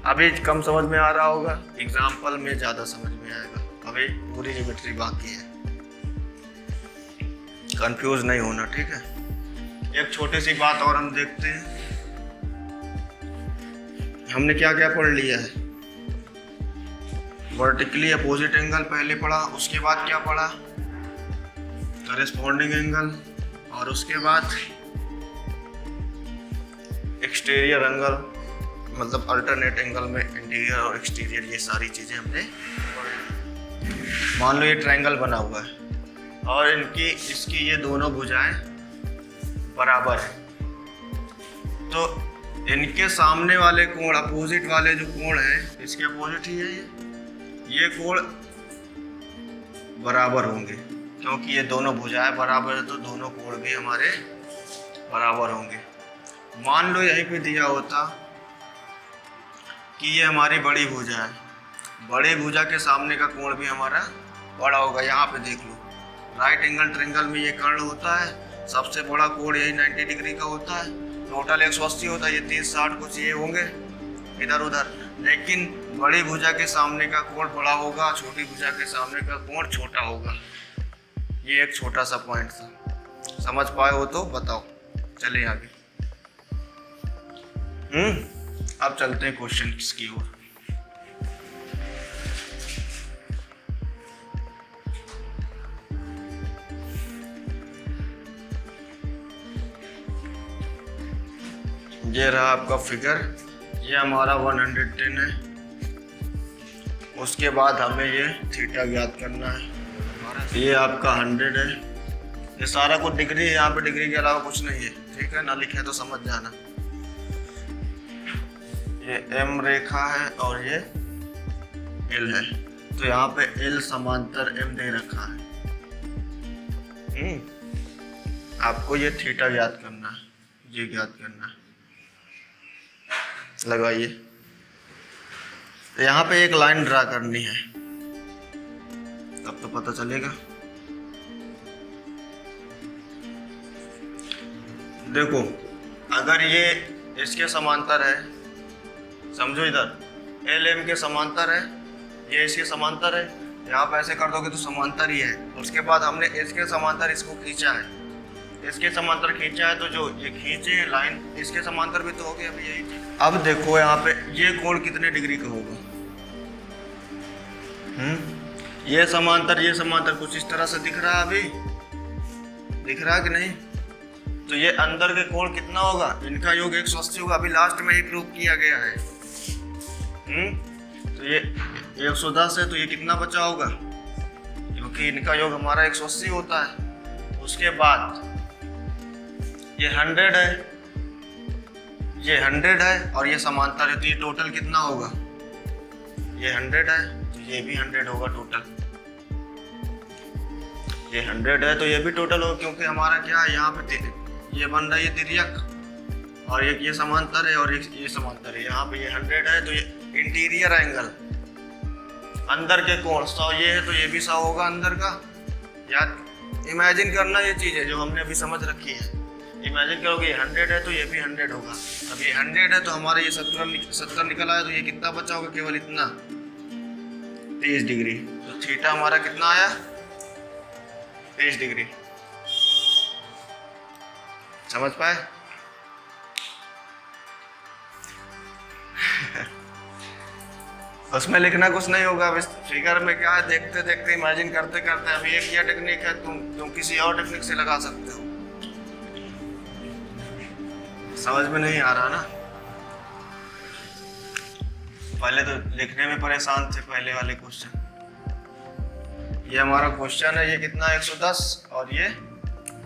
अभी कम समझ में आ रहा होगा, एग्जाम्पल में ज़्यादा समझ में आएगा। अभी पूरी ज्योमेट्री बाकी है, कंफ्यूज नहीं होना, ठीक है? एक छोटी सी बात और हम देखते हैं, हमने क्या क्या पढ़ लिया है। वर्टिकली अपोजिट एंगल पहले पढ़ा, उसके बाद क्या पढ़ा? करेस्पॉन्डिंग एंगल, और उसके बाद एक्सटीरियर एंगल, मतलब अल्टरनेट एंगल में इंटीरियर और एक्सटीरियर, ये सारी चीज़ें हमने पढ़ी। मान लो ये ट्रायंगल बना हुआ है और इसकी ये दोनों भुजाएं बराबर है, तो इनके सामने वाले कोण, अपोजिट वाले जो कोण हैं, इसके अपोजिट ही है ये कोण बराबर होंगे, क्योंकि ये दोनों भुजाएं बराबर है तो दोनों कोण भी हमारे बराबर होंगे। मान लो यहीं पे दिया होता कि ये हमारी बड़ी भुजा है, बड़ी भुजा के सामने का कोण भी हमारा बड़ा होगा। यहाँ पे देख लो, राइट एंगल ट्रायंगल में ये कर्ण होता है, सबसे बड़ा कोण यही 90 डिग्री का होता है, टोटल 180 होता है, ये 30 60 कुछ ये होंगे इधर उधर, लेकिन बड़ी भुजा के सामने का कोण बड़ा होगा, छोटी भुजा के सामने का कोण छोटा होगा। ये एक छोटा सा पॉइंट था, समझ पाए हो तो बताओ। चलिए आगे। अब चलते हैं क्वेश्चन की ओर। ये रहा आपका फिगर, ये हमारा 110 है। उसके बाद हमें ये थीटा ज्ञात करना है। ये आपका 100 है। ये सारा कुछ डिग्री है, यहाँ पे डिग्री के अलावा कुछ नहीं है, ठीक है ना? लिखे तो समझ जाना। ये M रेखा है और ये L है, तो यहाँ पे L समांतर M दे रखा है। आपको ये थीटा ज्ञात करना है, ये ज्ञात करना है। लगाइए, तो यहाँ पे एक लाइन ड्रा करनी है, तब तो पता चलेगा। देखो, अगर ये इसके समांतर है, समझो इधर एल एम के समांतर है, ये इसके समांतर है, यहाँ पे ऐसे कर दोगे तो समांतर ही है। उसके बाद हमने इसके समांतर इसको खींचा है, इसके समांतर खींचा है, तो जो ये खींचे हैं लाइन, इसके समांतर भी तो हो गया अभी यही चीज। अब देखो यहाँ पे ये कोण कितने डिग्री का होगा? ये समांतर कुछ इस तरह से दिख रहा है, अभी दिख रहा है कि नहीं? तो ये अंदर के कोण कितना होगा? इनका योग 180 होगा, अभी लास्ट में ही प्रूव किया गया है। तो ये 110 है, तो ये कितना बचा होगा? क्योंकि इनका योग हमारा 180 होता है। उसके बाद ये 100 है, ये 100 है और ये समांतर है, तो ये टोटल कितना होगा? ये 100 है तो ये भी 100 होगा टोटल। ये 100 है तो ये भी टोटल होगा, क्योंकि हमारा क्या है, यहाँ पे ये बन रहा है ये तिर्यक, और एक ये समांतर है और एक ये समांतर है। यहाँ पे ये 100 है तो ये इंटीरियर एंगल, अंदर के कोण 100 ये है, तो ये भी 100 होगा अंदर का। याद इमेजिन करना, ये चीज़ है जो हमने अभी समझ रखी है। इमेजिन करोगे ये 100 है तो ये भी 100 होगा। अब ये 100 है तो हमारे ये 70 निकल आया, तो ये कितना बचा होगा? केवल इतना, 30 डिग्री। तो थीटा हमारा कितना आया? 30 डिग्री। समझ पाए? उसमें लिखना कुछ नहीं होगा, फिगर में क्या है, देखते देखते इमेजिन करते करते। अभी एक यह टेक्निक है, तुम किसी और टेक्निक से लगा सकते हो। समझ में नहीं आ रहा ना? पहले तो लिखने में परेशान थे पहले वाले क्वेश्चन। ये हमारा क्वेश्चन है, ये कितना 110 और ये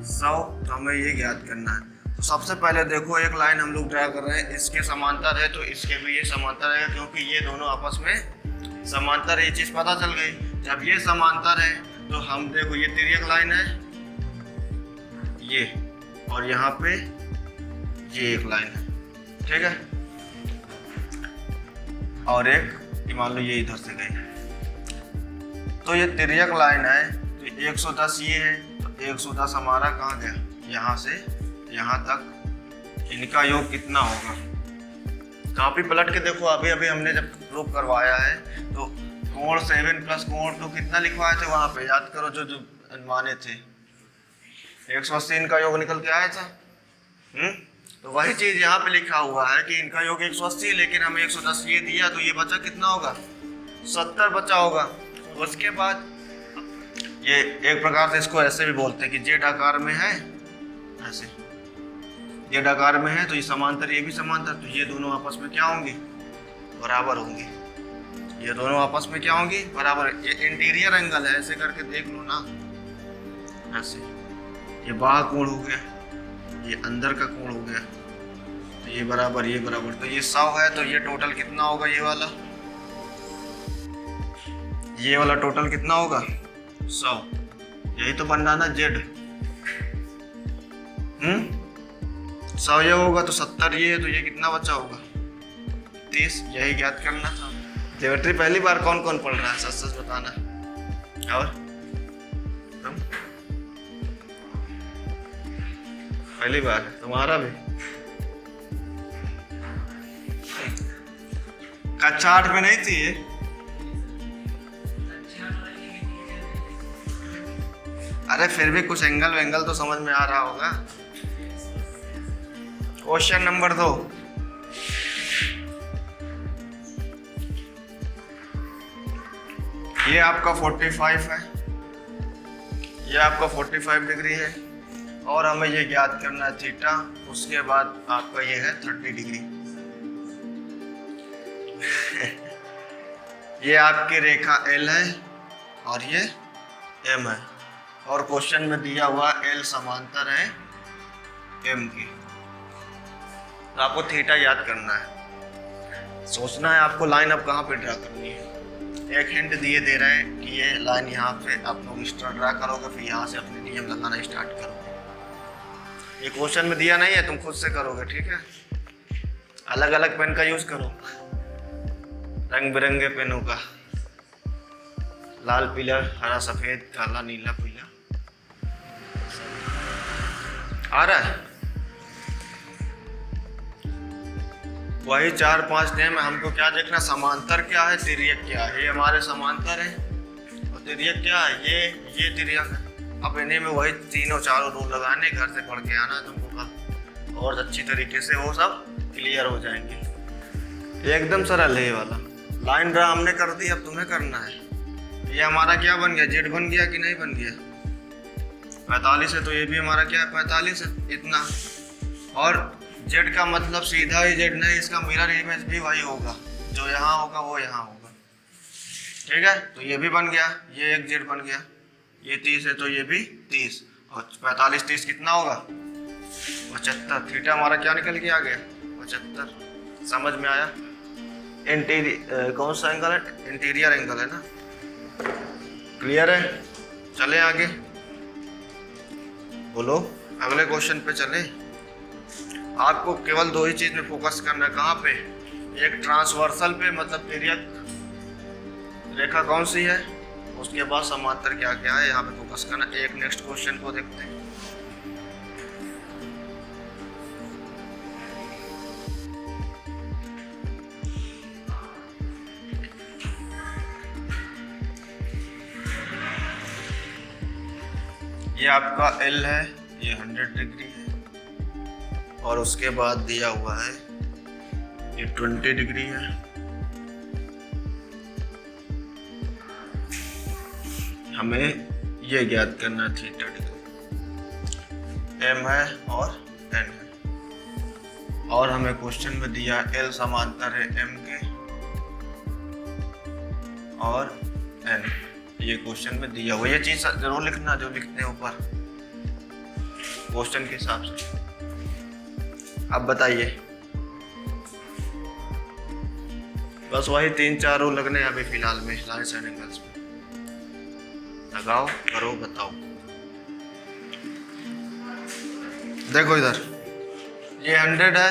100, तो हमें ये ज्ञात करना है। तो सबसे पहले देखो, एक लाइन हम लोग ड्रा कर रहे हैं, इसके समांतर है तो इसके भी ये समांतर है, क्योंकि ये दोनों आपस में समांतर है। ये चीज़ पता चल गई। जब ये समांतर है तो हम देखो, ये तिर्यक लाइन है ये, और यहाँ पे ये एक लाइन है, ठीक है, और एक मान लो ये इधर से गई, तो ये तिर्यक लाइन है। तो 110 ये है, तो 110 हमारा कहाँ गया? यहाँ से यहाँ तक। इनका योग कितना होगा? कापी पलट के देखो, अभी अभी हमने जब प्रूफ करवाया है तो कोण 7 प्लस कोण 2 कितना लिखवाए थे वहां पे, याद करो जो जो माने थे, 180 इनका योग निकल के आया था। तो वही चीज यहाँ पे लिखा हुआ है कि इनका योग 180, लेकिन हमें 110 ये दिया, तो ये बचा कितना होगा, 70 बचा होगा। उसके बाद ये एक प्रकार से इसको ऐसे भी बोलते हैं कि जेड आकार में है, ऐसे जेड आकार में है तो ये समांतर, ये भी समांतर, तो ये दोनों आपस में क्या होंगी, बराबर होंगी। ये दोनों आपस में क्या होंगी, बराबर। ये इंटीरियर एंगल है, ऐसे करके देख लो ना, ऐसे। ये बाह्य कोण हो गया, ये अंदर का कोण हो गया, तो ये बराबर, ये बराबर, तो ये 100 है। तो ये टोटल कितना होगा, ये वाला टोटल कितना होगा, 100। यही तो बन रहा ना जेड। 100 ये होगा तो 70 ये है, तो ये कितना बचा होगा, 30। यही ज्ञात करना था। ज्योमेट्री पहली बार कौन कौन पढ़ रहा है, सच सच बताना। और तुम पहली बार, तुम्हारा भी कक्षा 8 में नहीं थी ये? अरे फिर भी कुछ एंगल वेंगल तो समझ में आ रहा होगा। क्वेश्चन नंबर 2, ये आपका 45 है, ये आपका 45 डिग्री है, और हमें ये ज्ञात करना है थीटा। उसके बाद आपका ये है 30 डिग्री। ये आपकी रेखा L है और ये M है, और क्वेश्चन में दिया हुआ L समांतर है M की। तो आपको थीटा याद करना है, सोचना है आपको लाइन अब कहाँ पे ड्रा करनी है। एक हिंट दिए दे रहे हैं कि ये लाइन यहाँ पे आप लोग स्टार्ट ड्रा करोगे, फिर यहाँ से अपने नियम लगाना स्टार्ट करोगे। ये क्वेश्चन में दिया नहीं है, तुम खुद से करोगे, ठीक है। अलग अलग पेन का यूज करो, रंग बिरंगे पेनों का, लाल पीला हरा सफेद काला नीला पीला। आ रहा है वही 4-5 नेम है। हमको क्या देखना, समांतर क्या है, तिर्यक क्या है। ये हमारे समांतर है और तिर्यक क्या है, ये तिर्यक है। अब इन्हीं में वही तीनों चारों रूल लगाने, घर से पढ़ के आना है तुमको कल, और अच्छी तरीके से वो सब क्लियर हो जाएंगे। एकदम सरल है ये वाला। लाइन ड्रा हमने कर दी, अब तुम्हें करना है। ये हमारा क्या बन गया, जेड बन गया कि नहीं बन गया, 45 है, तो ये भी हमारा क्या है, 45 है, इतना। और जेड का मतलब सीधा ही जेड नहीं, इसका मिरर इमेज भी वही होगा, जो यहाँ होगा वो यहाँ होगा, ठीक है। तो ये भी बन गया, ये एक जेड बन गया। ये 30 है तो ये भी 30, और 45 30 कितना होगा, 75। थीटा हमारा क्या निकल के आ गया, 75। समझ में आया। कौन सा एंगल है, इंटीरियर एंगल है ना, क्लियर है। चले आगे, बोलो अगले क्वेश्चन पे चले। आपको केवल 2 ही चीज में फोकस करना है। कहाँ पे, एक ट्रांसवर्सल पे, मतलब तिर्यक रेखा कौन सी है, उसके बाद समांतर क्या क्या है, यहाँ पे फोकस करना। एक नेक्स्ट क्वेश्चन को देखते हैं। ये आपका L है, ये 100 डिग्री है, और उसके बाद दिया हुआ है ये 20 डिग्री है। हमें ये ज्ञात करना है थीटा डिग्री। M है और N है, और हमें क्वेश्चन में दिया L समांतर है M के और N, ये क्वेश्चन में दिया हुआ। ये चीज जरूर लिखना जो लिखते हैं ऊपर क्वेश्चन के हिसाब से। अब बताइए, बस वही 3-4 रूल लगने अभी फिलहाल में लाइन साइड एंगल्स में। लगाओ, करो, बताओ। देखो इधर, ये 100 है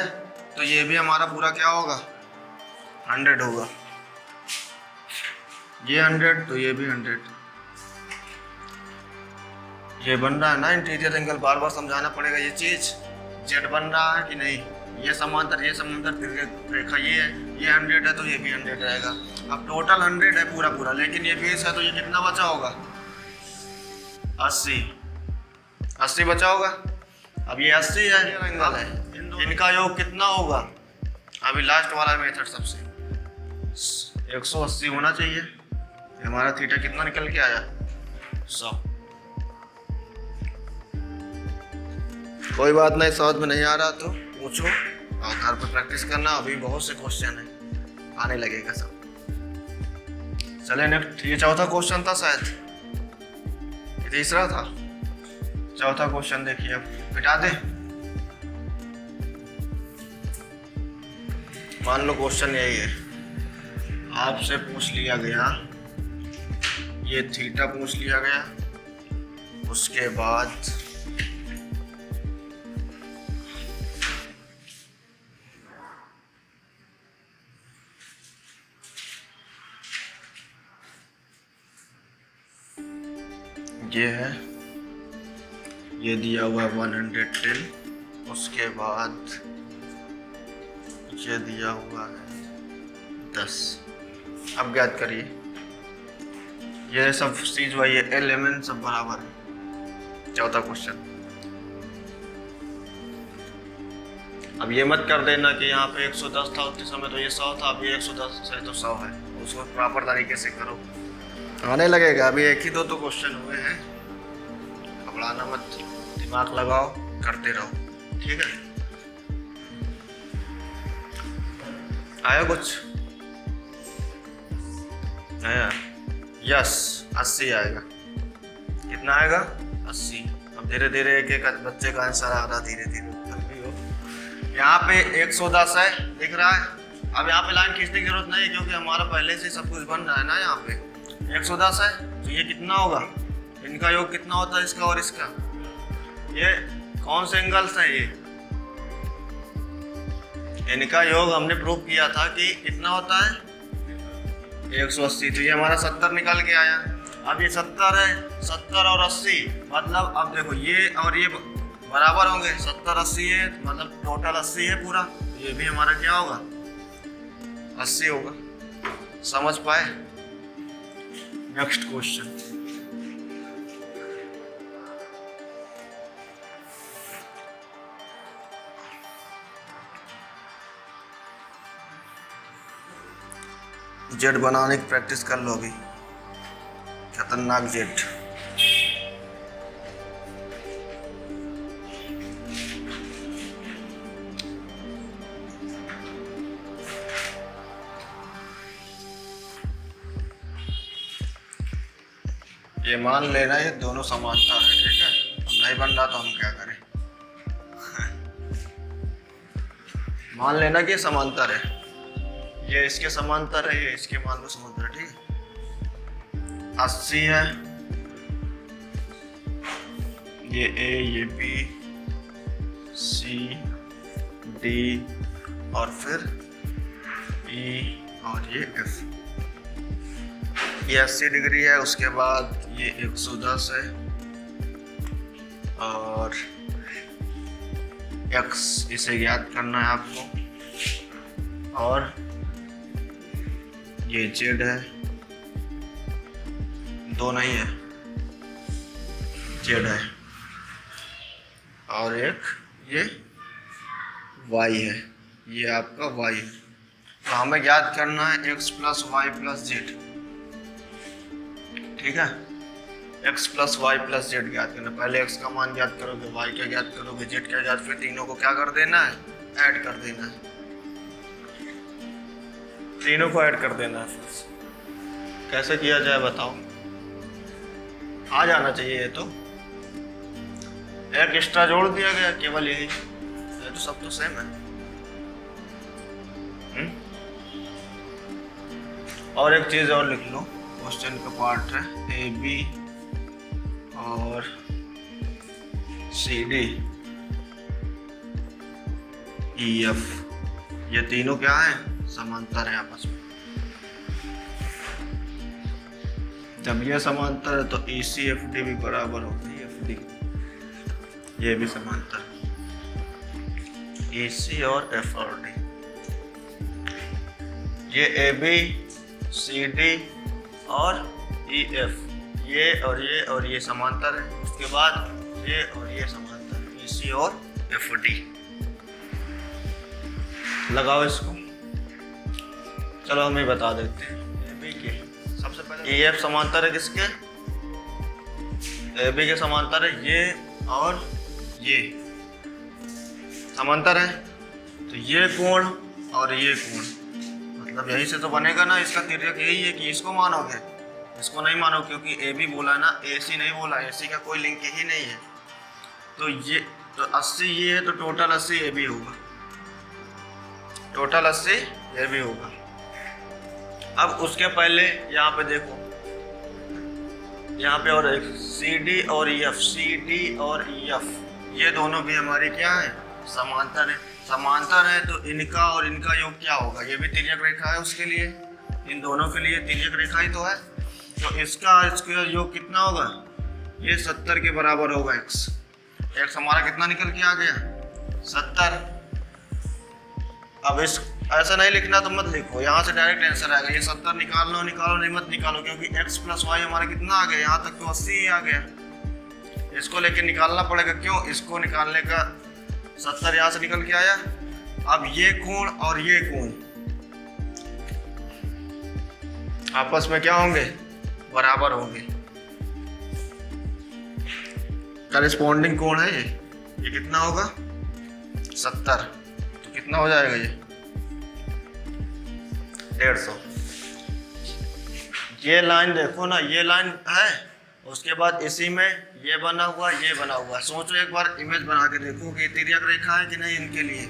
तो ये भी हमारा पूरा क्या होगा, 100 होगा। ये 100 तो ये भी 100। ये बन रहा है ना इंटीरियर एंगल, बार बार समझाना पड़ेगा। ये चीज जेड बन रहा है कि नहीं, ये समांतर रेखा ये है, ये 100 है तो ये भी 100 रहेगा। अब टोटल 100 है पूरा पूरा, लेकिन ये बेस है तो ये कितना बचा होगा? 80 बचा होगा। अब ये 80 है, एंगल है, इनका योग कितना होगा? अभी लास्ट वाला मेथड सबसे 180 होना चाहिए। हमारा थीटा कितना निकल के आया? 100। कोई बात नहीं, समझ में नहीं आ रहा तो पूछो और घर पर प्रैक्टिस करना। अभी बहुत से क्वेश्चन है, आने लगेगा सब। चले नेक्स्ट, ये चौथा क्वेश्चन था शायद, ये तीसरा था। चौथा क्वेश्चन देखिए, अब मिटा दे। मान लो क्वेश्चन यही है, आपसे पूछ लिया गया, ये थीटा पूछ लिया गया, उसके बाद ये है, ये दिया हुआ है 110, उसके बाद ये दिया हुआ है 10। अब ज्ञात करिए, ये सब चीज वही है, एलिमेंट सब बराबर है। चौथा क्वेश्चन। अब ये मत कर देना कि यहाँ पे 110 था उस समय तो ये 100 था, अब ये 110 है तो 100 है। उसको प्रॉपर तरीके से करो, आने लगेगा। अभी एक ही दो तो क्वेश्चन हुए हैं, घबराना मत, दिमाग लगाओ, करते रहो, ठीक है। आया कुछ? आया? यस, 80 आएगा। कितना आएगा? 80। अब धीरे धीरे एक एक बच्चे का आंसर आ रहा, धीरे धीरे यहाँ पे 110 है, दिख रहा है। अब यहाँ पे लाइन खींचने की जरूरत नहीं है क्योंकि हमारा पहले से सब कुछ बन रहा है ना। यहाँ पे 110 है तो ये कितना होगा? इनका योग कितना होता है, इसका और इसका? ये कौन से एंगल्स है? ये इनका योग हमने प्रूव किया था कि कितना होता है, 180। तो ये हमारा 70 निकल के आया। अब ये 70 है, 70 और 80 मतलब, अब देखो ये और ये बराबर होंगे, 70-80 है मतलब टोटल 80 है पूरा। ये भी हमारा क्या होगा? 80 होगा। समझ पाए? Next question. जेड बनाने की प्रैक्टिस कर लो अभी, खतरनाक जेड। ये मान लेना ये दोनों समांतर है, ठीक है। अब नहीं बन रहा तो हम क्या करें? मान लेना कि ये समांतर है, ये इसके समांतर है, ये इसके मान लो समांतर है, ठीक है। 80 है, ये ए, ये बी, सी, डी और फिर ई और ये एफ। ये 80 डिग्री है। उसके बाद ये 110 है और x इसे ज्ञात करना है आपको, और ये z है, दो नहीं है, z है, और एक ये y है, ये आपका y है। तो हमें ज्ञात करना है x plus Y plus Z, ठीक है। x plus Y plus Z ज्ञात करना। पहले x का मान ज्ञात करोगे, y का ज्ञात करोगे, z का ज्ञात, फिर तीनों को क्या कर देना है? ऐड कर देना है। तीनों को ऐड कर देना है। फिर कैसे किया जाए बताओ? आ जाना चाहिए। ये तो एक एक्स्ट्रा जोड़ दिया गया, केवल यही, ये तो सब तो सेम है। और एक चीज और लिख लो, क्वेश्चन का पार्ट है ए बी और सी डी ई एफ, ये तीनों क्या है? समांतर है आपस में। जब ये समांतर है तो ई सी एफ डी भी बराबर होती है एफ डी, ये भी समांतर। AC और F और D, ये AB CD और EF, ये और ये समांतर है। उसके बाद ये और ये समांतर, EC और FD। लगाओ इसको, चलो हम ये बता देते हैं। AB के सबसे पहले EF समांतर है किसके? AB के समांतर है ये और ये समांतर है, तो ये कोण और ये कोण, मतलब यहीं से तो बनेगा ना। इसका तिर्यक यही है कि इसको मानोगे, इसको नहीं मानो, क्योंकि AB बोला है ना, AC नहीं बोला। AC का कोई लिंक ही नहीं है। तो ये तो 80 ये है, तो टोटल 80 AB होगा, टोटल 80 AB होगा। अब उसके पहले यहाँ पे देखो, यहाँ पे और एक CD और EF, CD और EF ये दोनों भी हमारी क्या है? समांतर है। समांतर है तो इनका और इनका योग क्या होगा? ये भी तिर्यक रेखा है, उसके लिए इन दोनों के लिए तिर्यक रेखा ही तो है। तो इसका योग कितना होगा? ये 70 के बराबर होगा। x हमारा कितना निकल के आ गया? 70। अब इस ऐसा नहीं लिखना तो मत लिखो, यहाँ से डायरेक्ट आंसर आएगा। ये 70 निकालो नहीं मत निकालो, क्योंकि x प्लस वाई हमारा कितना आ गया? यहाँ तक तो 80 ही आ गया। इसको लेके निकालना पड़ेगा। क्यों? इसको निकालने का 70 यहाँ से निकल के आया। अब ये कोण और ये कोण आपस में क्या होंगे? बराबर होंगे। करेस्पॉन्डिंग कोण है ये कितना होगा? 70। तो कितना हो जाएगा ये? 150। ये लाइन देखो ना, ये लाइन है, उसके बाद इसी में ये बना हुआ, ये बना हुआ। सोचो एक बार इमेज बना के देखो कि तिर्यक रेखा है कि नहीं इनके लिए।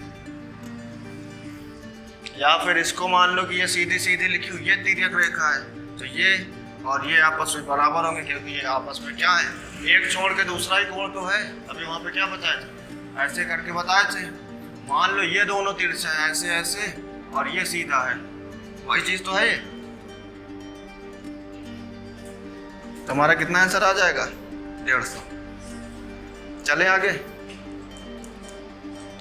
या फिर इसको मान लो कि ये सीधी सीधी लिखी हुई, ये तिर्यक रेखा है, तो ये और ये आपस में बराबर होंगे, क्योंकि ये आपस में क्या है? एक छोड़ के दूसरा ही कोण तो है। अभी वहां पे क्या बताया था? ऐसे करके बताए थे। मान लो ये दोनों तिरछा है, ऐसे ऐसे, और ये सीधा है, वही चीज तो है। तुम्हारा कितना आंसर आ जाएगा? 150। चले आगे।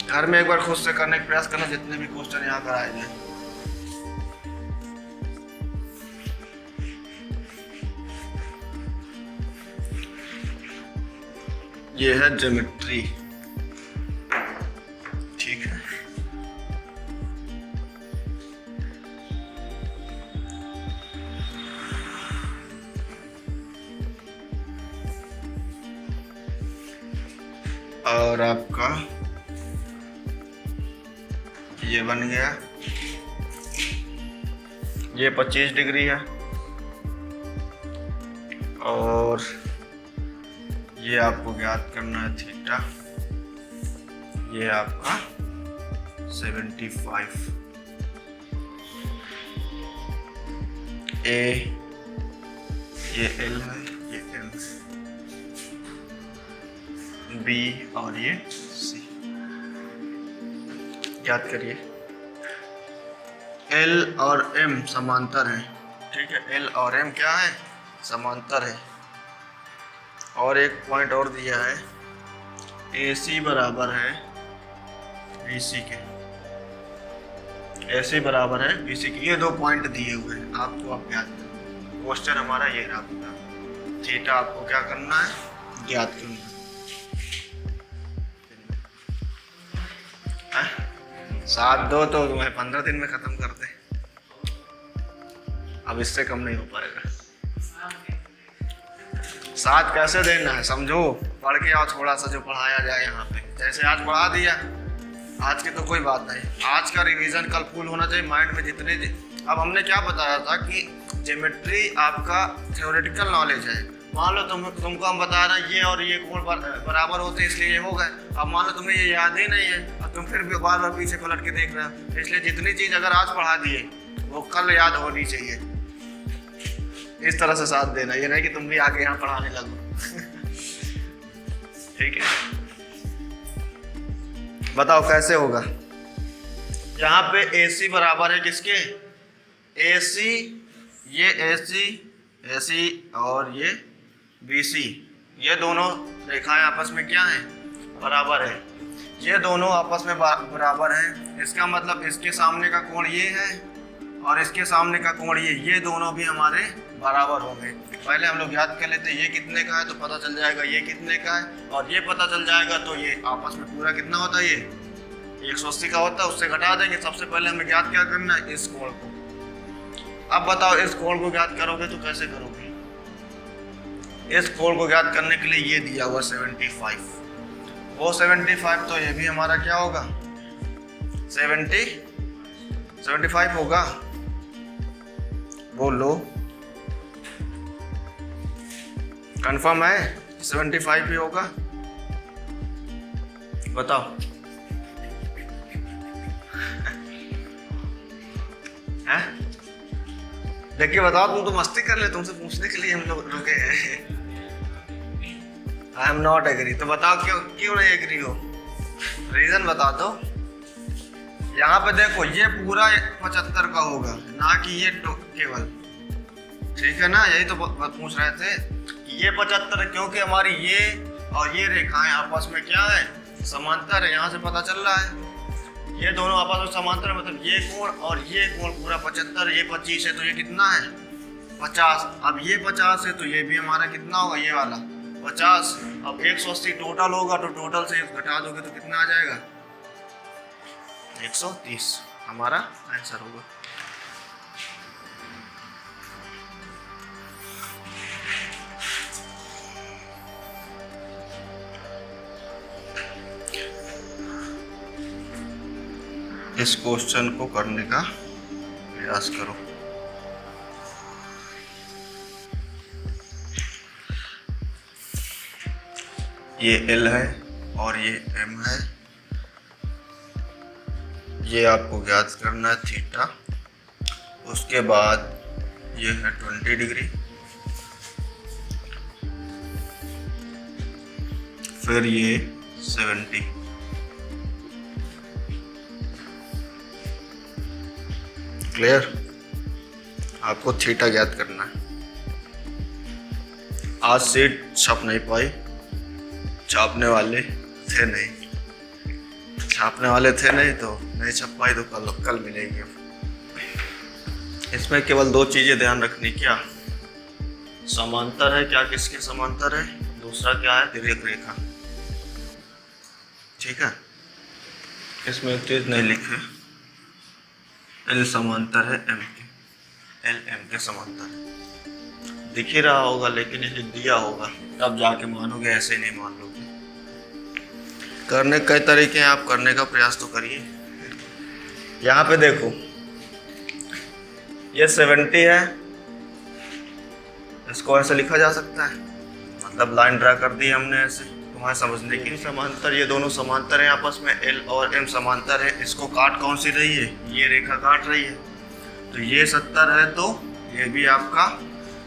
घर में एक बार खुद से करने का प्रयास करना, जितने भी क्वेश्चन यहाँ कराए जाए। ये है ज्योमेट्री, ठीक है। और आपका ये बन गया, ये 25 डिग्री है, और ये आपको ज्ञात करना है थीटा, ये आपका 75। ए ये एल है, ये एल है, बी और ये सी। याद करिए, एल और एम समांतर है, ठीक है। एल और एम क्या है? समांतर है। और एक पॉइंट और दिया है, AC बराबर है BC के, AC बराबर है BC के। ये 2 पॉइंट दिए हुए हैं आपको, आप याद करें। क्वेश्चन हमारा ये रहा पूरा। थीटा आपको क्या करना है? ज्ञात करना है। 7 2 तो तुम्हें 15 दिन में खत्म कर दे। अब इससे कम नहीं हो पाएगा। 7 कैसे देना है समझो, पढ़ के आओ थोड़ा सा, जो पढ़ाया जाए यहाँ पे। जैसे आज पढ़ा दिया, आज की तो कोई बात नहीं, आज का रिवीजन कल फुल होना चाहिए माइंड में जितने। अब हमने क्या बताया था कि ज्योमेट्री आपका थ्योरेटिकल नॉलेज है। मान लो तुमको हम बता रहे हैं ये और ये कोण बराबर होते हैं, इसलिए ये हो गए। अब मान लो तुम्हें ये याद ही नहीं है और तुम फिर भी बार बार पीछे पलट के देख रहे हो, इसलिए जितनी चीज़ अगर आज पढ़ा दिए वो कल याद होनी चाहिए। इस तरह से साथ देना, ये नहीं कि तुम भी आगे यहाँ पढ़ाने लगो। ठीक है, बताओ कैसे होगा। यहाँ पे AC बराबर है किसके? AC, ये AC और ये BC, ये दोनों रेखाएं आपस में क्या है? बराबर है। ये दोनों आपस में बराबर हैं, इसका मतलब इसके सामने का कोण ये है और इसके सामने का कोण ये दोनों भी हमारे बराबर होंगे। पहले हम लोग याद कर लेते हैं ये कितने का है तो पता चल जाएगा ये कितने का है, और ये पता चल जाएगा तो ये आपस में पूरा कितना होता है, ये 180 का होता है, उससे घटा देंगे। सबसे पहले हमें ज्ञात क्या करना है, इस कोण को। अब बताओ इस कोण को ज्ञात करोगे तो कैसे करोगे? इस कोण को ज्ञात करने के लिए ये दिया हुआ 75, वो 75 तो ये भी हमारा क्या होगा, 75 होगा। बोलो कंफर्म है 75 ही होगा? बताओ है? देखिए बताओ, तुम तो मस्ती कर ले, तुमसे पूछने के लिए हम लोग रुके हैं। आई एम नॉट एग्री, तो बताओ क्यों नहीं एग्री हो, रीजन बता दो। यहाँ पे देखो ये पूरा 75 का होगा, ना कि ये केवल, ठीक है ना? यही तो पूछ रहे थे कि ये 75 है क्योंकि हमारी ये और ये रेखाएं आपस में क्या है, समांतर है। यहाँ से पता चल रहा है ये दोनों आपस में समांतर, मतलब ये कोण और ये कोण पूरा 75, ये 25 है तो ये कितना है 50। अब ये 50 है तो ये भी हमारा कितना होगा, ये वाला 50। अब 180 टोटल होगा तो टोटल से घटा दोगे तो कितना आ जाएगा, 130 हमारा आंसर होगा। इस क्वेश्चन को करने का प्रयास करो। ये L है और ये M है, ये आपको ज्ञात करना है थीटा। उसके बाद ये है 20 डिग्री, फिर ये 70। क्लियर? आपको थीटा ज्ञात करना है। आज सीट छप नहीं पाई, छापने वाले थे नहीं तो नहीं छप पाई तो कल मिलेगी। इसमें केवल दो चीजें ध्यान रखनी, क्या समांतर है, क्या किसके समांतर है, दूसरा क्या है दीर्घ रेखा। ठीक है, इसमें एक चीज नहीं लिखे, L समांतर है M के, L M के समांतर है। दिख ही रहा होगा लेकिन ये दिया होगा तब जाके मानोगे, ऐसे नहीं मान लोगे। करने कई तरीके हैं, आप करने का प्रयास तो करिए। यहाँ पे देखो ये 70 है, इसको ऐसे लिखा जा सकता है, मतलब लाइन ड्रा कर दी हमने ऐसे तुम्हारे समझने की। समांतर, ये दोनों समांतर हैं आपस में, L और M समांतर है। इसको काट कौन सी रही है, ये रेखा काट रही है, तो ये 70 है तो ये भी आपका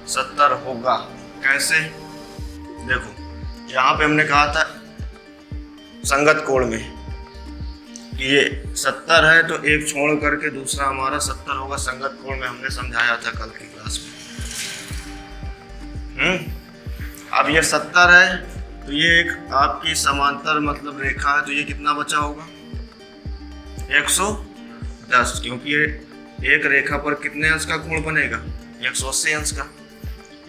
70 होगा। कैसे? देखो यहाँ पे हमने कहा था संगत कोण में कि ये 70 है तो एक छोड़ करके दूसरा हमारा 70 होगा। संगत कोण में हमने समझाया था कल की क्लास में। अब ये 70 है तो ये एक आपकी समांतर मतलब रेखा है, तो ये कितना बचा होगा 110, क्योंकि ये एक रेखा पर कितने अंश का कोण बनेगा 180 अंश का।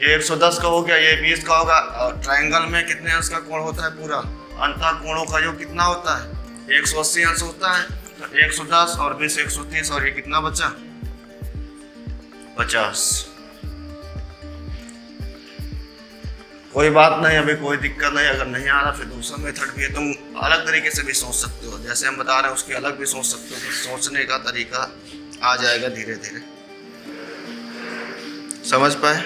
ये 110 का हो गया, ये 20 का होगा। और ट्रायंगल में कितने अंश का कोण होता है, पूरा अंतः कोणों का जो कितना होता है 180 अंश होता है। तो 110 और 20 130, और ये कितना बचा 50। कोई बात नहीं, अभी कोई दिक्कत नहीं। अगर नहीं आ रहा फिर दूसरा मेथड भी है, तुम अलग तरीके से भी सोच सकते हो, जैसे हम बता रहे हैं उसके अलग भी सोच सकते हो। सोचने का तरीका आ जाएगा धीरे धीरे, समझ पाए?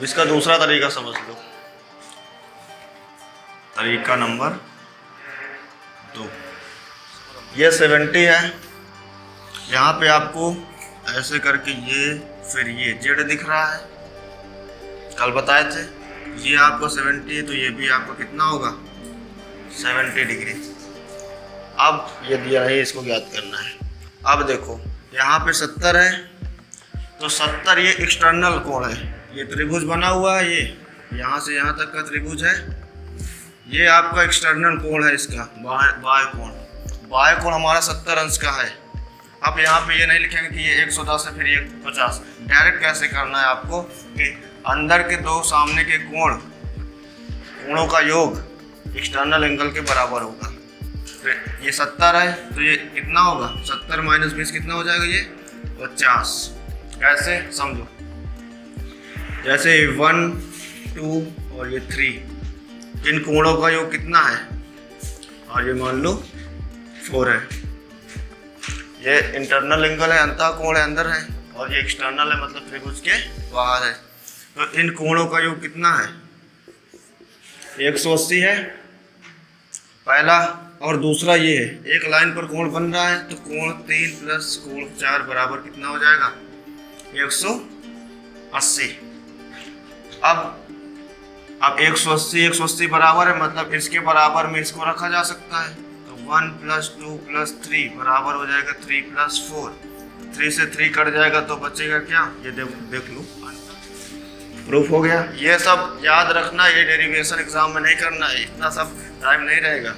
इसका दूसरा तरीका समझ लो, तरीका नंबर 2। ये 70 है, यहाँ पे आपको ऐसे करके ये फिर ये जेड दिख रहा है, कल बताए थे। ये आपको 70 है तो ये भी आपको कितना होगा 70 डिग्री। अब ये दिया है, इसको ज्ञात करना है। अब देखो यहाँ पे 70 है तो 70 ये एक्सटर्नल कोण है, ये त्रिभुज बना हुआ है, ये यहाँ से यहाँ तक का त्रिभुज है, ये आपका एक्सटर्नल कोण है, इसका बाह्य कोण। बाह्य कोण हमारा 70 अंश का है। अब यहाँ पे ये नहीं लिखेंगे कि ये 110 है फिर ये 50। डायरेक्ट कैसे करना है आपको कि अंदर के दो सामने के कोणों का योग एक्सटर्नल एंगल के बराबर होगा। तो ये 70 है तो ये कितना होगा, 70 माइनस 20 कितना हो जाएगा, ये 50। कैसे समझो, जैसे 1, 2 और ये 3, इन कोणों का योग कितना है, और ये मान लो 4 है। ये इंटरनल एंगल है, अंतः कोण है, अंदर है, और ये एक्सटर्नल है मतलब त्रिभुज के बाहर है। तो इन कोणों का योग कितना है, 180 है पहला, और दूसरा ये है। एक लाइन पर कोण बन रहा है तो कोण 3 प्लस कोण 4 बराबर कितना हो जाएगा, 180। अब 180 बराबर है मतलब इसके बराबर में इसको रखा जा सकता है। तो 1 + 2 + 3 बराबर हो जाएगा 3 + 4। 3 से 3 कट जाएगा तो बचेगा क्या, ये देख लो, प्रूफ हो गया। ये सब याद रखना, ये डेरिवेशन एग्जाम में नहीं करना है, इतना सब टाइम नहीं रहेगा।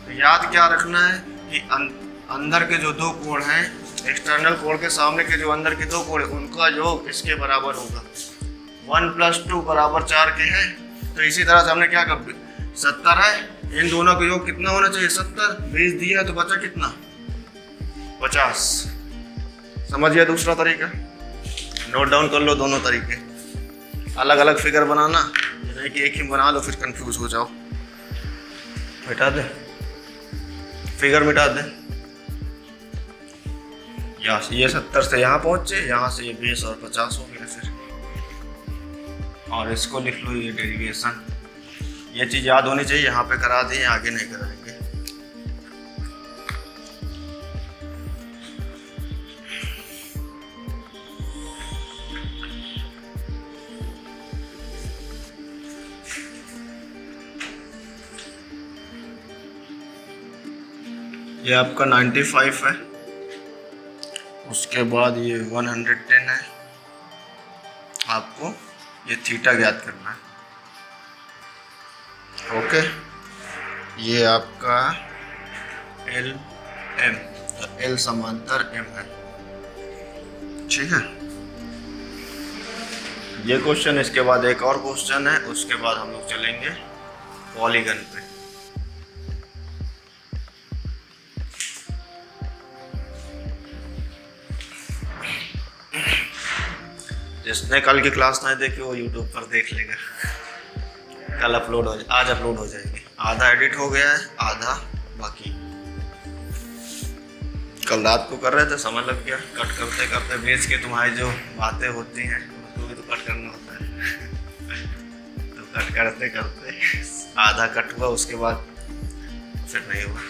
तो याद क्या रखना है कि अंदर के जो दो कोण हैं, एक्सटर्नल कोण के सामने के जो अंदर के दो कोण हैं, उनका योग इसके बराबर होगा। 1 + 2 = 4 के है। तो इसी तरह से हमने क्या कर, 70 है, इन दोनों का योग कितना होना चाहिए, 70। 20 दिया है तो बचा कितना, 50। समझ गया दूसरा तरीका, नोट डाउन कर लो दोनों तरीके। अलग अलग फिगर बनाना, ये नहीं कि एक ही बना लो फिर कंफ्यूज हो जाओ। मिटा दे फिगर, मिटा दे। यहाँ से ये 70 से यहाँ पहुँचे, यहाँ से ये 20 और 50 हो गया फिर। और इसको लिख लो, ये डेरिवेशन। ये चीज़ याद होनी चाहिए, यहाँ पे करा दें, आगे नहीं कराएंगे। ये आपका 95 है, उसके बाद ये 110 है। आपको ये थीटा ज्ञात करना है। ओके, ये आपका एल एम, तो एल समांतर एम है, ठीक है। ये क्वेश्चन, इसके बाद एक और क्वेश्चन है, उसके बाद हम लोग चलेंगे पॉलीगन पे। जिसने कल की क्लास नहीं देखी वो यूट्यूब पर देख लेगा, कल अपलोड हो आज अपलोड हो जाएगी। आधा एडिट हो गया है, आधा बाकी। कल रात को कर रहे थे, समय लग गया, कट करते करते बेच के तुम्हारी जो बातें होती हैं उसको भी तो कट करना होता है। तो कट करते करते आधा कट हुआ, उसके बाद फिर नहीं हुआ।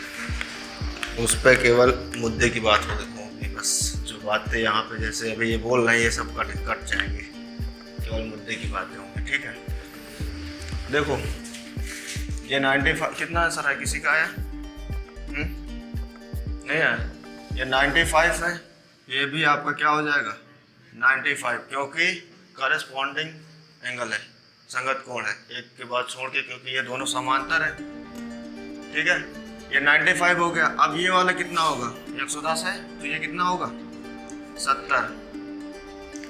उस पर केवल मुद्दे की बात होगी बस, जो बातें यहाँ पे जैसे अभी ये बोल रहे हैं ये सब कट जाएंगे, केवल मुद्दे की बातें होंगी, ठीक है। देखो ये 95 कितना आंसर है, किसी का आया? नहीं आया। ये 95 है, ये भी आपका क्या हो जाएगा 95, क्योंकि करस्पॉन्डिंग एंगल है, संगत कोण है, एक के बाद छोड़ के, क्योंकि ये दोनों समांतर है, ठीक है। ये 95 हो गया। अब ये वाला कितना होगा, 110 है तो ये कितना होगा 70।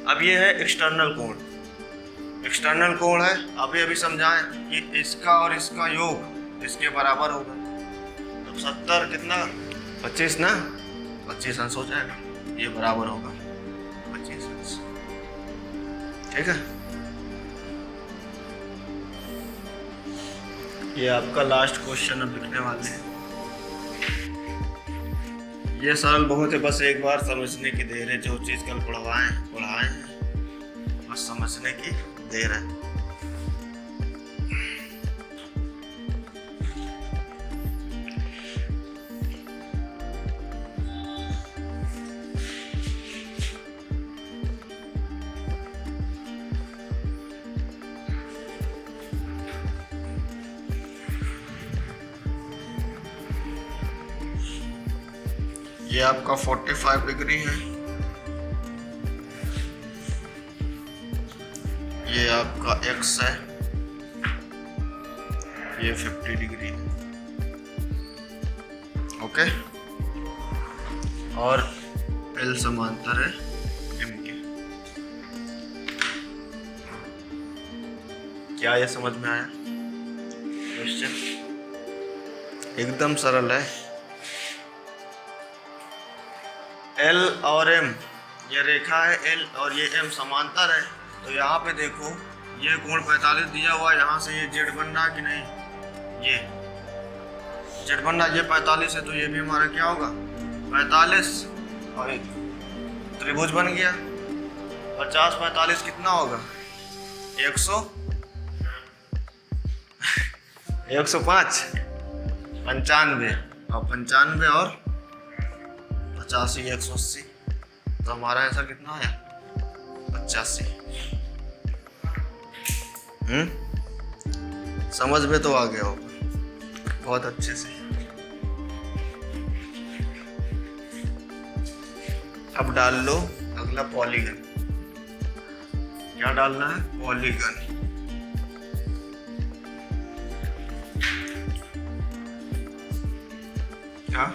अब ये है एक्सटर्नल कोण, एक्सटर्नल कोण है। अभी समझाएं कि इसका और इसका योग इसके बराबर होगा। तो 70 कितना 25 ना, 25 अंश हो जाएगा, ये बराबर होगा 25 अंश, ठीक है। ये आपका लास्ट क्वेश्चन अब लिखने वाले हैं। ये सरल बहुत है, बस एक बार समझने की देर है। जो चीज़ कल पढ़ाए हैं बस समझने की देर है। ये आपका 45 डिग्री है, ये आपका x है, ये 50 डिग्री है। ओके, और एल समांतर है एम के। क्या ये समझ में आया क्वेश्चन? एकदम सरल है। एल और एम, ये रेखा है एल और ये एम समांतर है, तो यहाँ पे देखो ये कोण 45 दिया हुआ है, यहाँ से ये जेड बन रहा है कि नहीं, ये जेड बन रहा है, ये 45 है, तो ये भी हमारा क्या होगा 45, और त्रिभुज बन गया। 50 45 कितना होगा 100 105 95, और 95 और 85 180, तो हमारा आंसर कितना आया 85। समझ में तो आ गया होगा बहुत अच्छे से। अब डाल लो अगला पॉलीगन। क्या डालना है? पॉलीगन। क्या